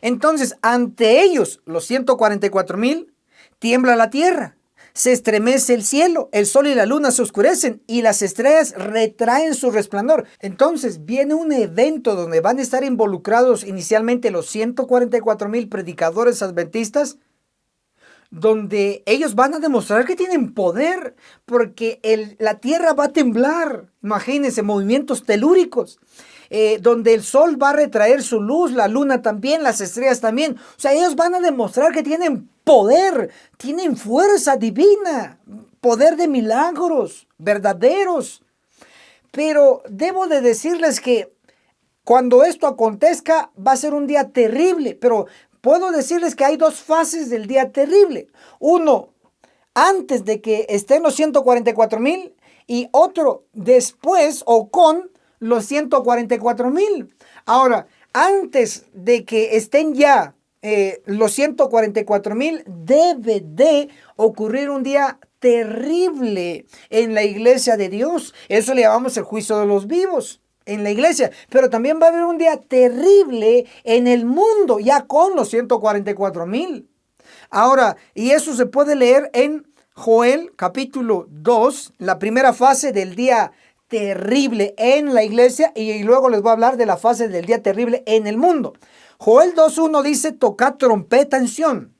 Speaker 1: Entonces ante ellos, los 144,000, tiembla la tierra, se estremece el cielo, el sol y la luna se oscurecen y las estrellas retraen su resplandor. Entonces viene un evento donde van a estar involucrados inicialmente los 144,000 predicadores adventistas, donde ellos van a demostrar que tienen poder, porque la tierra va a temblar. Imagínense, movimientos telúricos. Donde el sol va a retraer su luz, la luna también, las estrellas también. O sea, ellos van a demostrar que tienen poder, tienen fuerza divina, poder de milagros verdaderos. Pero debo de decirles que cuando esto acontezca va a ser un día terrible, pero puedo decirles que hay dos fases del día terrible. Uno, antes de que estén los 144,000 y otro después o con los 144,000. Ahora, antes de que estén ya los 144,000, debe de ocurrir un día terrible en la iglesia de Dios. Eso le llamamos el juicio de los vivos en la iglesia. Pero también va a haber un día terrible en el mundo, ya con los 144,000. Ahora, y eso se puede leer en Joel capítulo 2, la primera fase del día terrible en la iglesia, y luego les voy a hablar de la fase del día terrible en el mundo. Joel 2:1 dice: tocad trompeta en Sión,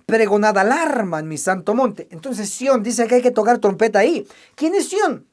Speaker 1: pregonad alarma en mi santo monte. Entonces Sión dice que hay que tocar trompeta ahí. ¿Quién es Sión?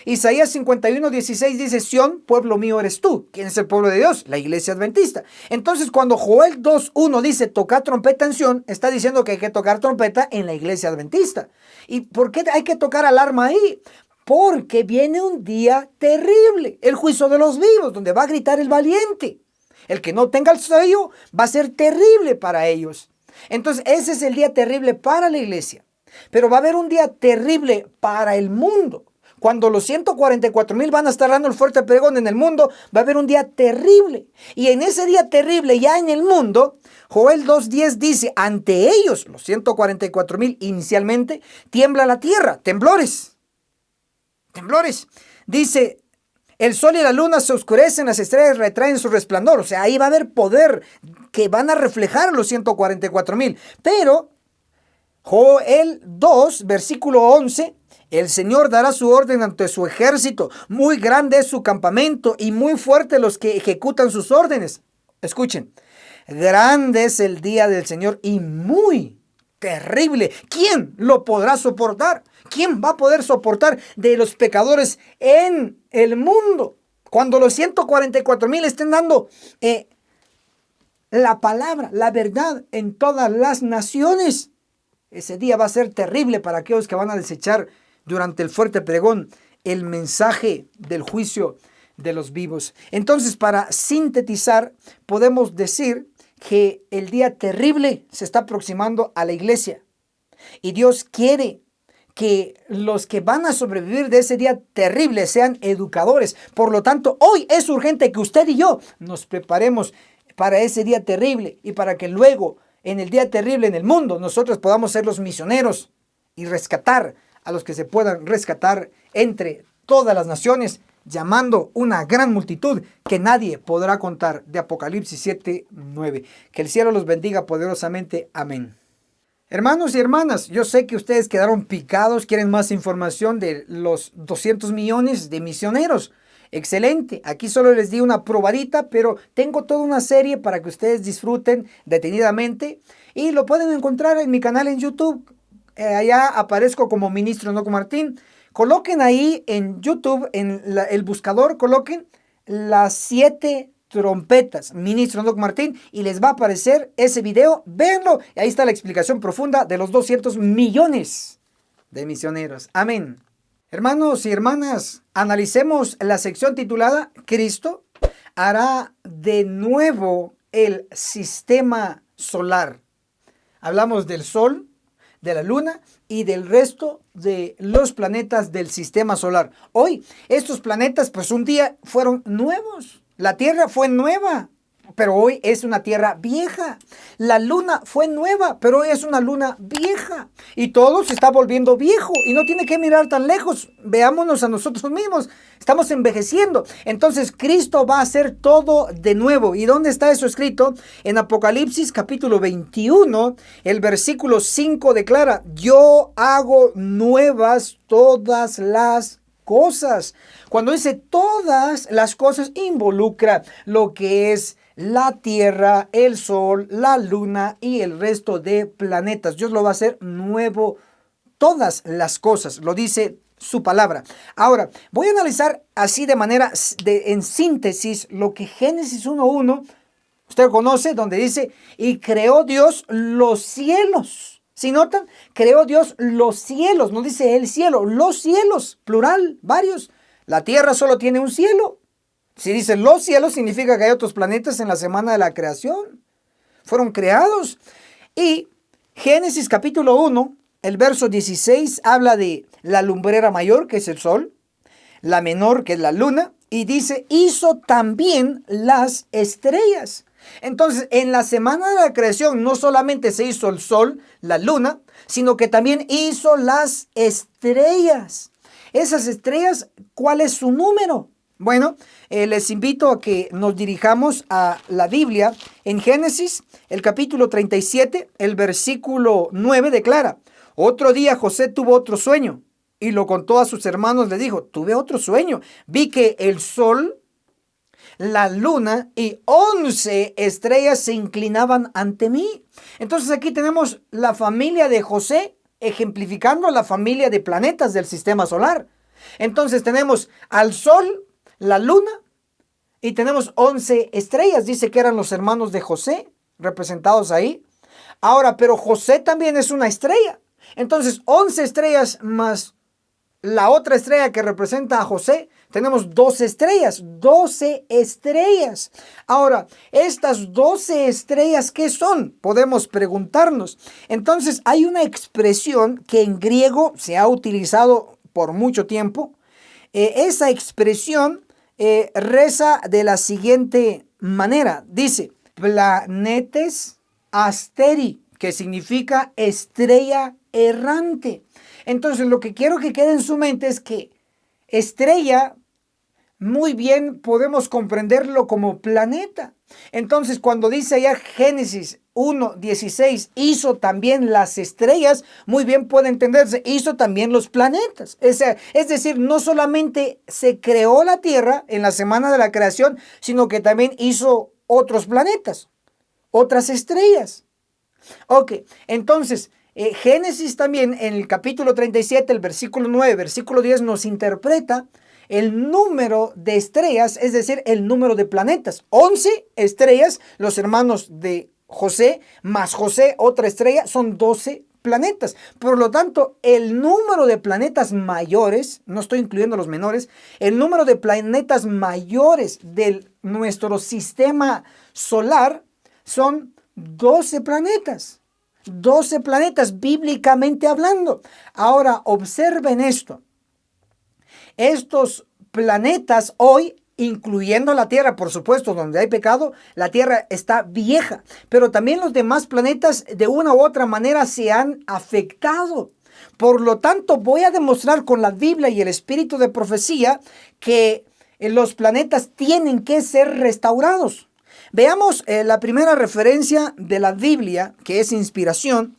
Speaker 1: Isaías 51:16 dice: Sión, pueblo mío eres tú. ¿Quién es el pueblo de Dios? La iglesia adventista. Entonces cuando Joel 2:1 dice tocar trompeta en Sión, está diciendo que hay que tocar trompeta en la iglesia adventista. ¿Y por qué hay que tocar alarma ahí? Porque viene un día terrible, el juicio de los vivos, donde va a gritar el valiente. El que no tenga el sello va a ser terrible para ellos. Entonces ese es el día terrible para la iglesia. Pero va a haber un día terrible para el mundo. Cuando los 144,000 van a estar dando el fuerte pregón en el mundo, va a haber un día terrible. Y en ese día terrible, ya en el mundo, Joel 2:10 dice: ante ellos, los 144,000 inicialmente, tiembla la tierra, temblores. Temblores. Dice: el sol y la luna se oscurecen, las estrellas retraen su resplandor. O sea, ahí va a haber poder que van a reflejar los 144,000. Pero Joel 2, versículo 11, el Señor dará su orden ante su ejército. Muy grande es su campamento y muy fuertes los que ejecutan sus órdenes. Escuchen, grande es el día del Señor y muy terrible. ¿Quién lo podrá soportar? ¿Quién va a poder soportar de los pecadores en el mundo? Cuando los 144,000 estén dando la palabra, la verdad en todas las naciones. Ese día va a ser terrible para aquellos que van a desechar durante el fuerte pregón el mensaje del juicio de los vivos. Entonces, para sintetizar, podemos decir que el día terrible se está aproximando a la iglesia. Y Dios quiere que los que van a sobrevivir de ese día terrible sean educadores. Por lo tanto, hoy es urgente que usted y yo nos preparemos para ese día terrible y para que luego, en el día terrible en el mundo, nosotros podamos ser los misioneros y rescatar a los que se puedan rescatar entre todas las naciones, llamando una gran multitud que nadie podrá contar, de Apocalipsis 7:9. Que el cielo los bendiga poderosamente. Amén. Hermanos y hermanas, yo sé que ustedes quedaron picados, quieren más información de los 200 millones de misioneros. Excelente, aquí solo les di una probadita, pero tengo toda una serie para que ustedes disfruten detenidamente y lo pueden encontrar en mi canal en YouTube. Allá aparezco como Ministro Enoc Martín. Coloquen ahí en YouTube, en el buscador, coloquen las 7 trompetas, Ministro Enoc Martín, y les va a aparecer ese video. Véanlo, y ahí está la explicación profunda de los 200 millones de misioneros. Amén. Hermanos y hermanas, analicemos la sección titulada Cristo hará de nuevo el sistema solar. Hablamos del Sol, de la Luna y del resto de los planetas del sistema solar. Hoy, estos planetas, pues un día fueron nuevos. La Tierra fue nueva. pero hoy es una tierra vieja. La luna fue nueva, pero hoy es una luna vieja. Y todo se está volviendo viejo y no tiene que mirar tan lejos. Veámonos a nosotros mismos. Estamos envejeciendo. Entonces Cristo va a hacer todo de nuevo. ¿Y dónde está eso escrito? En Apocalipsis capítulo 21, el versículo 5 declara: yo hago nuevas todas las cosas. Cuando dice todas las cosas, involucra lo que es la Tierra, el Sol, la Luna y el resto de planetas. Dios lo va a hacer nuevo, todas las cosas, lo dice su palabra. Ahora, voy a analizar así de manera, en síntesis, lo que Génesis 1:1, usted conoce, donde dice, y creó Dios los cielos. Si notan, creó Dios los cielos, no dice el cielo, los cielos, plural, varios. La Tierra solo tiene un cielo. Si dice los cielos, significa que hay otros planetas en la semana de la creación. Fueron creados. Y Génesis capítulo 1, el verso 16, habla de la lumbrera mayor, que es el sol, la menor, que es la luna, y dice, hizo también las estrellas. Entonces, en la semana de la creación no solamente se hizo el sol, la luna, sino que también hizo las estrellas. Esas estrellas, ¿cuál es su número? Bueno, les invito a que nos dirijamos a la Biblia. En Génesis, el capítulo 37, el versículo 9 declara, otro día José tuvo otro sueño y lo contó a sus hermanos. Le dijo, tuve otro sueño. Vi que el sol, la luna y 11 estrellas se inclinaban ante mí. Entonces aquí tenemos la familia de José ejemplificando la familia de planetas del sistema solar. Entonces tenemos al sol, la luna y tenemos 11 estrellas. Dice que eran los hermanos de José representados ahí. Ahora, pero José también es una estrella. Entonces 11 estrellas más la otra estrella que representa a José, tenemos 12 estrellas, 12 estrellas. Ahora, estas 12 estrellas, ¿qué son? Podemos preguntarnos. Entonces, hay una expresión que en griego se ha utilizado por mucho tiempo. Esa expresión reza de la siguiente manera. Dice, planetes asteri, que significa estrella errante. Entonces, lo que quiero que quede en su mente es que estrella, muy bien podemos comprenderlo como planeta. Entonces, cuando dice allá Génesis 1:16, hizo también las estrellas, muy bien puede entenderse, hizo también los planetas. Es decir, no solamente se creó la Tierra en la semana de la creación, sino que también hizo otros planetas, otras estrellas. Ok, entonces, Génesis también en el capítulo 37, el versículo 9, versículo 10 nos interpreta el número de estrellas, es decir, el número de planetas. 11 estrellas, los hermanos de José, más José, otra estrella, son 12 planetas. Por lo tanto, el número de planetas mayores, no estoy incluyendo los menores, el número de planetas mayores de nuestro sistema solar son 12 planetas. 12 planetas bíblicamente hablando. Ahora observen esto. Estos planetas hoy, incluyendo la Tierra, por supuesto, donde hay pecado, la Tierra está vieja. Pero también los demás planetas de una u otra manera se han afectado. Por lo tanto, voy a demostrar con la Biblia y el espíritu de profecía que los planetas tienen que ser restaurados. Veamos la primera referencia de la Biblia, que es inspiración,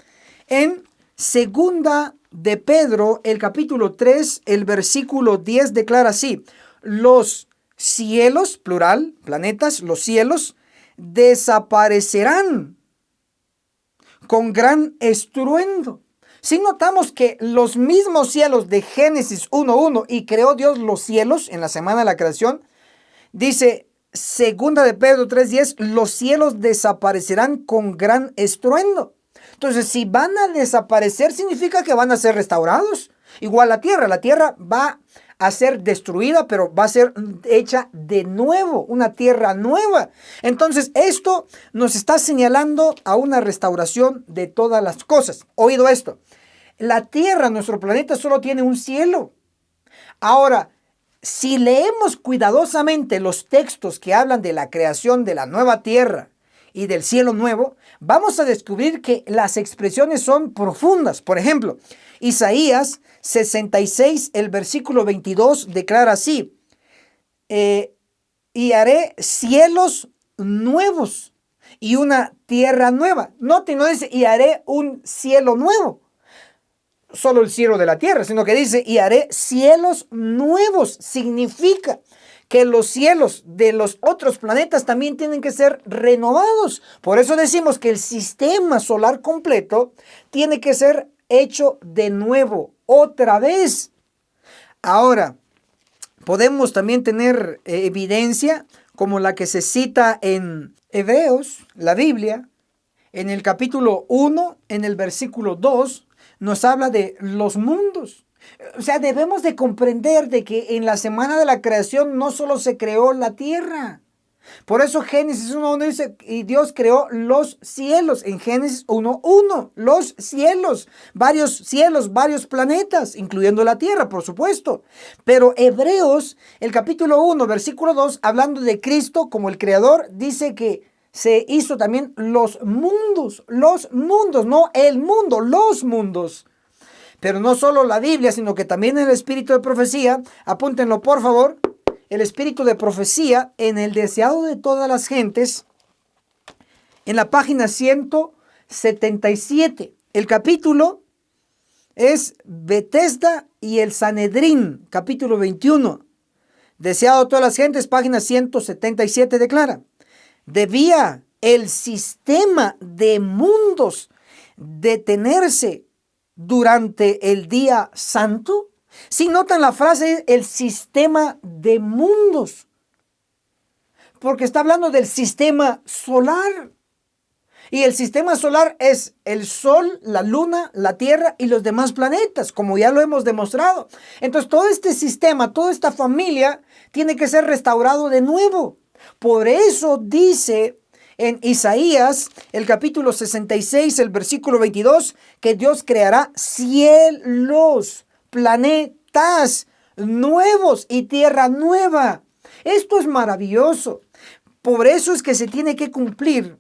Speaker 1: en Segunda de Pedro, el capítulo 3, el versículo 10 declara así: los cielos, plural, planetas, los cielos, desaparecerán con gran estruendo. Si notamos que los mismos cielos de Génesis 1:1 y creó Dios los cielos en la semana de la creación, dice Segunda de Pedro 3:10, los cielos desaparecerán con gran estruendo. Entonces, si van a desaparecer, significa que van a ser restaurados. Igual la tierra va a ser destruida, pero va a ser hecha de nuevo, una tierra nueva. Entonces, esto nos está señalando a una restauración de todas las cosas. Oído esto, la tierra, nuestro planeta, solo tiene un cielo. Ahora, si leemos cuidadosamente los textos que hablan de la creación de la nueva tierra y del cielo nuevo, vamos a descubrir que las expresiones son profundas. Por ejemplo, Isaías 66, el versículo 22 declara así: y haré cielos nuevos y una tierra nueva. Note, no dice y haré un cielo nuevo, solo el cielo de la tierra, sino que dice y haré cielos nuevos. Significa que los cielos de los otros planetas también tienen que ser renovados. Por eso decimos que el sistema solar completo tiene que ser hecho de nuevo, otra vez. Ahora, podemos también tener evidencia como la que se cita en Hebreos, la Biblia, en el capítulo 1, en el versículo 2, nos habla de los mundos. O sea, debemos de comprender de que en la semana de la creación no solo se creó la tierra. Por eso Génesis 1:1 dice, y Dios creó los cielos. En Génesis 1:1, los cielos, varios planetas, incluyendo la tierra, por supuesto. Pero Hebreos, el capítulo 1, versículo 2, hablando de Cristo como el creador, dice que se hizo también los mundos, no el mundo, los mundos. Pero no solo la Biblia, sino que también el espíritu de profecía, apúntenlo por favor, el espíritu de profecía en el deseado de todas las gentes, en la página 177. El capítulo es Betesda y el Sanedrín, capítulo 21. Deseado de todas las gentes, página 177 declara: ¿debía el sistema de mundos detenerse durante el día santo? Si notan la frase, el sistema de mundos, porque está hablando del sistema solar. Y el sistema solar es el Sol, la Luna, la Tierra y los demás planetas, como ya lo hemos demostrado. Entonces todo este sistema, toda esta familia tiene que ser restaurado de nuevo. Por eso dice en Isaías, el capítulo 66, el versículo 22, que Dios creará cielos, planetas nuevos y tierra nueva. Esto es maravilloso. Por eso es que se tiene que cumplir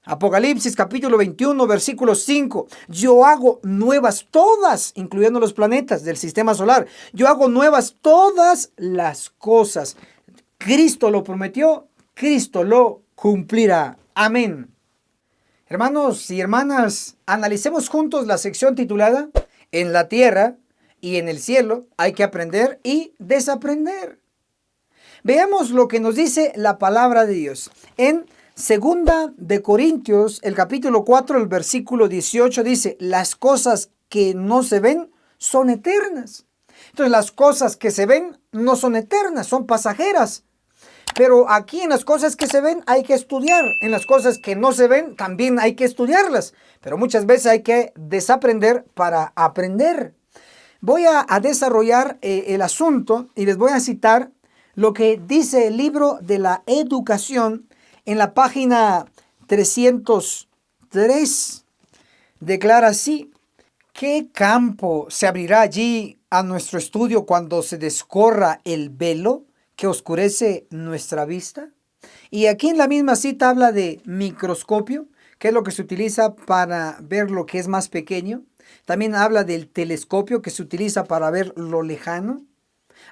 Speaker 1: Apocalipsis capítulo 21, versículo 5. Yo hago nuevas todas, incluyendo los planetas del sistema solar. Yo hago nuevas todas las cosas. Cristo lo prometió, Cristo lo cumplirá. Amén. Hermanos y hermanas, analicemos juntos la sección titulada En la tierra y en el cielo hay que aprender y desaprender. Veamos lo que nos dice la palabra de Dios. En 2 el capítulo 4, el versículo 18 dice, las cosas que no se ven son eternas. Entonces las cosas que se ven no son eternas, son pasajeras. Pero aquí en las cosas que se ven hay que estudiar. En las cosas que no se ven también hay que estudiarlas. Pero muchas veces hay que desaprender para aprender. Voy a desarrollar el asunto y les voy a citar lo que dice el libro de la educación en la página 303. Declara así: ¿qué campo se abrirá allí a nuestro estudio cuando se descorra el velo que oscurece nuestra vista? Y aquí en la misma cita habla de microscopio, que es lo que se utiliza para ver lo que es más pequeño. También habla del telescopio, que se utiliza para ver lo lejano.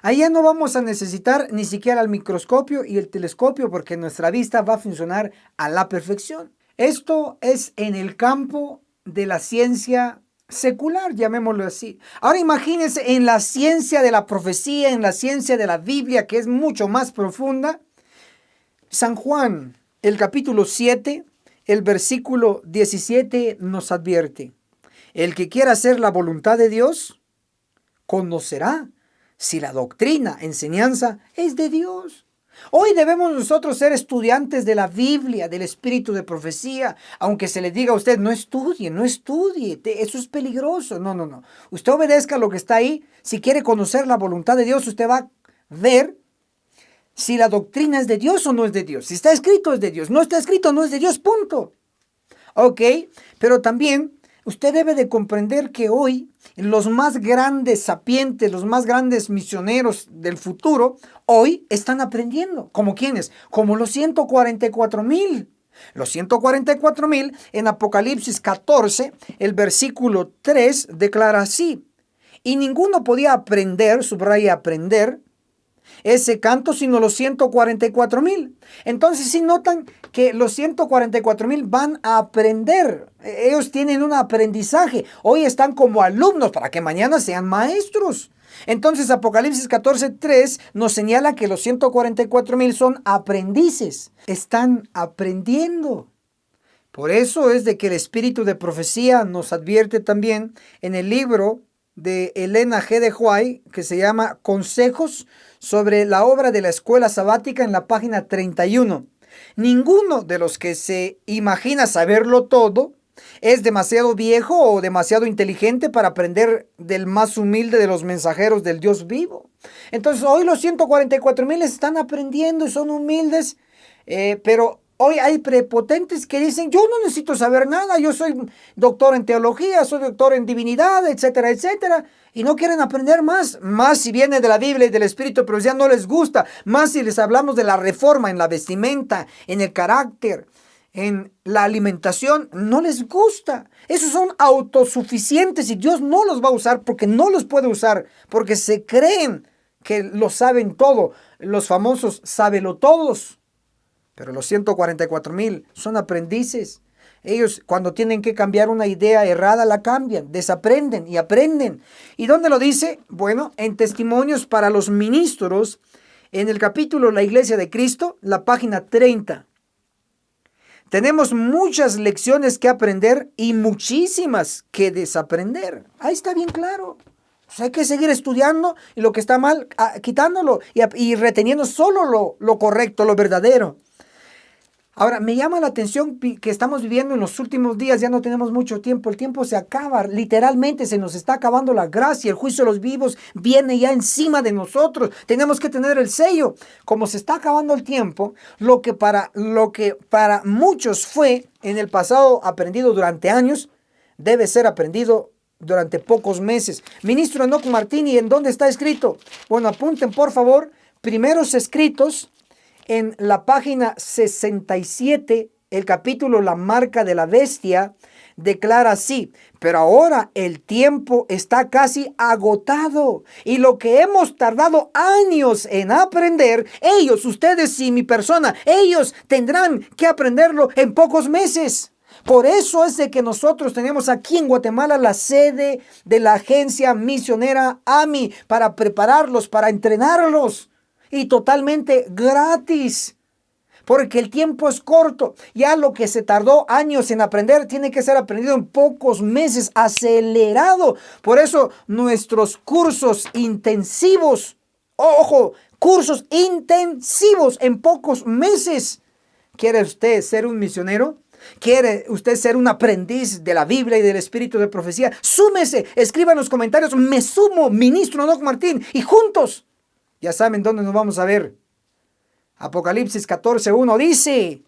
Speaker 1: Allá no vamos a necesitar ni siquiera el microscopio y el telescopio, porque nuestra vista va a funcionar a la perfección. Esto es en el campo de la ciencia secular, llamémoslo así. Ahora imagínense en la ciencia de la profecía, en la ciencia de la Biblia, que es mucho más profunda. San Juan, el capítulo 7, el versículo 17 nos advierte: el que quiera hacer la voluntad de Dios, conocerá si la doctrina, enseñanza es de Dios. Hoy debemos nosotros ser estudiantes de la Biblia, del espíritu de profecía. Aunque se le diga a usted, no estudie, eso es peligroso. No. Usted obedezca lo que está ahí. Si quiere conocer la voluntad de Dios, usted va a ver si la doctrina es de Dios o no es de Dios. Si está escrito es de Dios, no está escrito no es de Dios, punto. Ok, pero también Usted debe de comprender que hoy los más grandes sapientes, los más grandes misioneros del futuro, hoy están aprendiendo. ¿Como quiénes? Como los 144,000. Los 144,000 en Apocalipsis 14, el versículo 3 declara así. Y ninguno podía aprender, subraya aprender, ese canto sino los 144,000. Entonces sí notan que los 144,000 van a aprender. Ellos tienen un aprendizaje. Hoy están como alumnos para que mañana sean maestros. Entonces Apocalipsis 14:3 nos señala que los 144,000 son aprendices. Están aprendiendo. Por eso es de que el espíritu de profecía nos advierte también en el libro de Elena G. de White, que se llama Consejos sobre la obra de la escuela sabática, en la página 31. Ninguno de los que se imagina saberlo todo es demasiado viejo o demasiado inteligente para aprender del más humilde de los mensajeros del Dios vivo. Entonces hoy los 144,000 están aprendiendo y son humildes, pero hoy hay prepotentes que dicen, yo no necesito saber nada, yo soy doctor en teología, soy doctor en divinidad, etcétera, etcétera. Y no quieren aprender más si viene de la Biblia y del Espíritu, pero ya no les gusta. Más si les hablamos de la reforma en la vestimenta, en el carácter, en la alimentación, no les gusta. Esos son autosuficientes y Dios no los va a usar porque no los puede usar, porque se creen que lo saben todo. Los famosos sábelotodos. Pero los 144,000 son aprendices. Ellos cuando tienen que cambiar una idea errada la cambian, desaprenden y aprenden. ¿Y dónde lo dice? Bueno, en Testimonios para los Ministros, en el capítulo La Iglesia de Cristo, la página 30. Tenemos muchas lecciones que aprender y muchísimas que desaprender. Ahí está bien claro. O sea, hay que seguir estudiando y lo que está mal, quitándolo y reteniendo solo lo correcto, lo verdadero. Ahora, me llama la atención que estamos viviendo en los últimos días, ya no tenemos mucho tiempo, el tiempo se acaba, literalmente se nos está acabando la gracia, el juicio de los vivos viene ya encima de nosotros, tenemos que tener el sello. Como se está acabando el tiempo, lo que para muchos fue en el pasado aprendido durante años, debe ser aprendido durante pocos meses. Ministro Enoch Martini, ¿en dónde está escrito? Bueno, apunten por favor, primeros escritos, en la página 67, el capítulo La marca de la bestia, declara así: pero ahora el tiempo está casi agotado y lo que hemos tardado años en aprender, ellos, ustedes y mi persona, ellos tendrán que aprenderlo en pocos meses. Por eso es de que nosotros tenemos aquí en Guatemala la sede de la agencia misionera AMI para prepararlos, para entrenarlos. Y totalmente gratis, porque el tiempo es corto. Ya lo que se tardó años en aprender tiene que ser aprendido en pocos meses, acelerado. Por eso nuestros cursos intensivos, ojo, cursos intensivos en pocos meses. ¿Quiere usted ser un misionero? ¿Quiere usted ser un aprendiz de la Biblia y del Espíritu de profecía? Súmese, escriba en los comentarios, me sumo, ministro Enoch Martín, y juntos. Ya saben dónde nos vamos a ver. Apocalipsis 14:1 dice,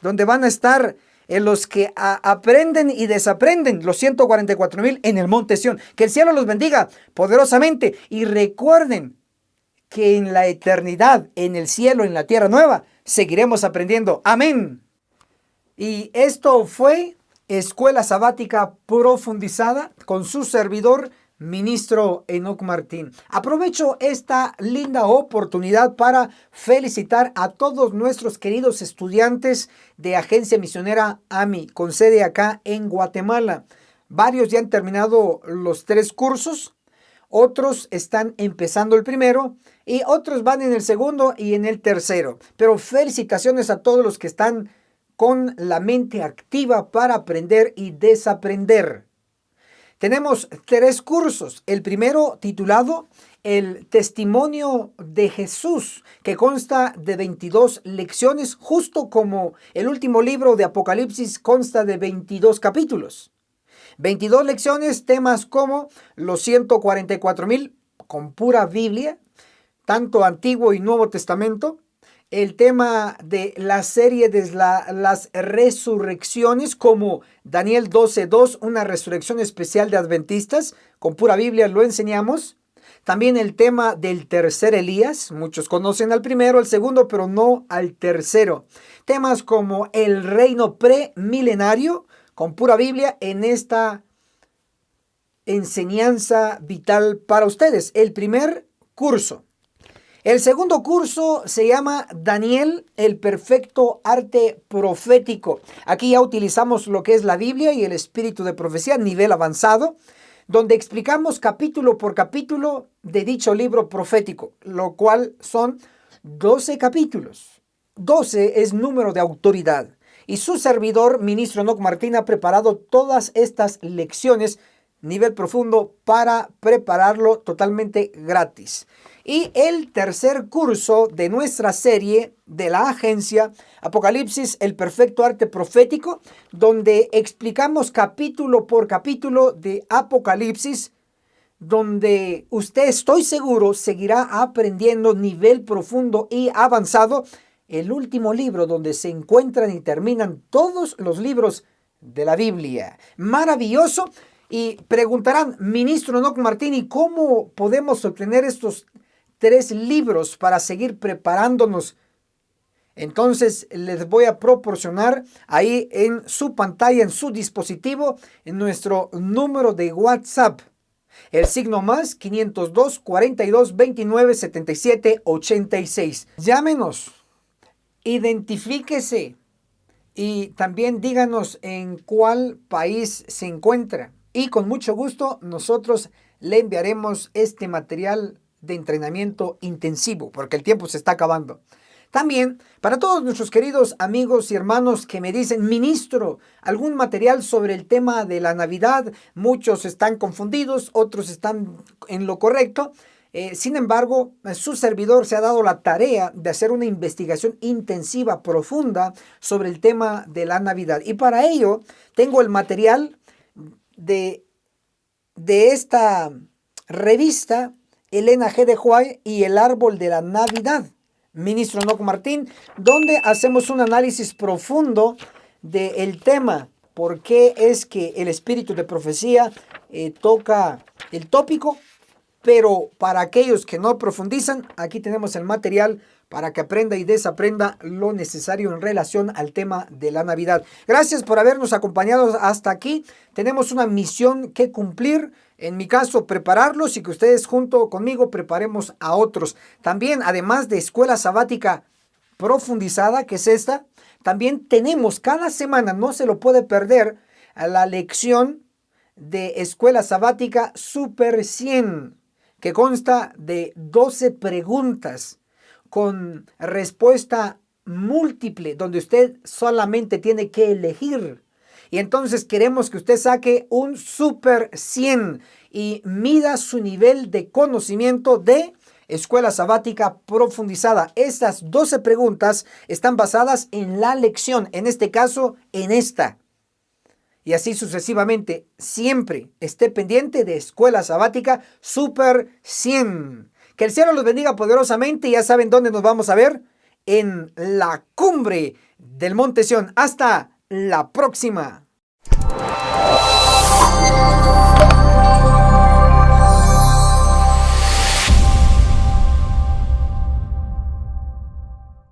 Speaker 1: donde van a estar los que aprenden y desaprenden, los 144,000 en el monte Sión. Que el cielo los bendiga poderosamente. Y recuerden que en la eternidad, en el cielo, en la tierra nueva, seguiremos aprendiendo. Amén. Y esto fue Escuela Sabática Profundizada con su servidor, Ministro Enoch Martín. Aprovecho esta linda oportunidad para felicitar a todos nuestros queridos estudiantes de Agencia Misionera AMI, con sede acá en Guatemala. Varios ya han terminado los 3 cursos, otros están empezando el primero y otros van en el segundo y en el tercero. Pero felicitaciones a todos los que están con la mente activa para aprender y desaprender. Tenemos 3 cursos. El primero titulado El Testimonio de Jesús, que consta de 22 lecciones, justo como el último libro de Apocalipsis consta de 22 capítulos. 22 lecciones, temas como los 144,000 con pura Biblia, tanto Antiguo y Nuevo Testamento, el tema de la serie de las resurrecciones, como Daniel 12:2, una resurrección especial de adventistas, con pura Biblia lo enseñamos. También el tema del tercer Elías, muchos conocen al primero, al segundo, pero no al tercero. Temas como el reino premilenario, con pura Biblia, en esta enseñanza vital para ustedes. El primer curso. El segundo curso se llama Daniel, el perfecto arte profético. Aquí ya utilizamos lo que es la Biblia y el espíritu de profecía, nivel avanzado, donde explicamos capítulo por capítulo de dicho libro profético, lo cual son 12 capítulos. 12 es número de autoridad. Y su servidor, ministro Enoc Martín, ha preparado todas estas lecciones nivel profundo para prepararlo totalmente gratis. Y el tercer curso de nuestra serie de la agencia Apocalipsis, el perfecto arte profético, donde explicamos capítulo por capítulo de Apocalipsis, donde usted, estoy seguro, seguirá aprendiendo nivel profundo y avanzado. El último libro donde se encuentran y terminan todos los libros de la Biblia. Maravilloso. Y preguntarán, ministro Enoc Martín, ¿y cómo podemos obtener estos 3 libros para seguir preparándonos? Entonces les voy a proporcionar ahí en su pantalla, en su dispositivo, en nuestro número de WhatsApp. El signo más 502 42 29 77 86. Llámenos, identifíquese y también díganos en cuál país se encuentra. Y con mucho gusto nosotros le enviaremos este material de entrenamiento intensivo, porque el tiempo se está acabando. También, para todos nuestros queridos amigos y hermanos que me dicen, ministro, algún material sobre el tema de la Navidad, muchos están confundidos, otros están en lo correcto. Sin embargo, su servidor se ha dado la tarea de hacer una investigación intensiva, profunda, sobre el tema de la Navidad. Y para ello, tengo el material de esta revista, Elena G. de White y el árbol de la Navidad, ministro Enoc Martín, donde hacemos un análisis profundo del tema, por qué es que el espíritu de profecía toca el tópico, pero para aquellos que no profundizan, aquí tenemos el material para que aprenda y desaprenda lo necesario en relación al tema de la Navidad. Gracias por habernos acompañado hasta aquí. Tenemos una misión que cumplir. En mi caso, prepararlos y que ustedes junto conmigo preparemos a otros. También, además de escuela sabática profundizada, que es esta, también tenemos cada semana, no se lo puede perder, a la lección de escuela sabática Super 100, que consta de 12 preguntas con respuesta múltiple, donde usted solamente tiene que elegir. Y entonces queremos que usted saque un Super 100 y mida su nivel de conocimiento de escuela sabática profundizada. Estas 12 preguntas están basadas en la lección, en este caso, en esta. Y así sucesivamente, siempre esté pendiente de escuela sabática Super 100. Que el cielo los bendiga poderosamente. Ya saben dónde nos vamos a ver. En la cumbre del Monte Sión. Hasta la próxima.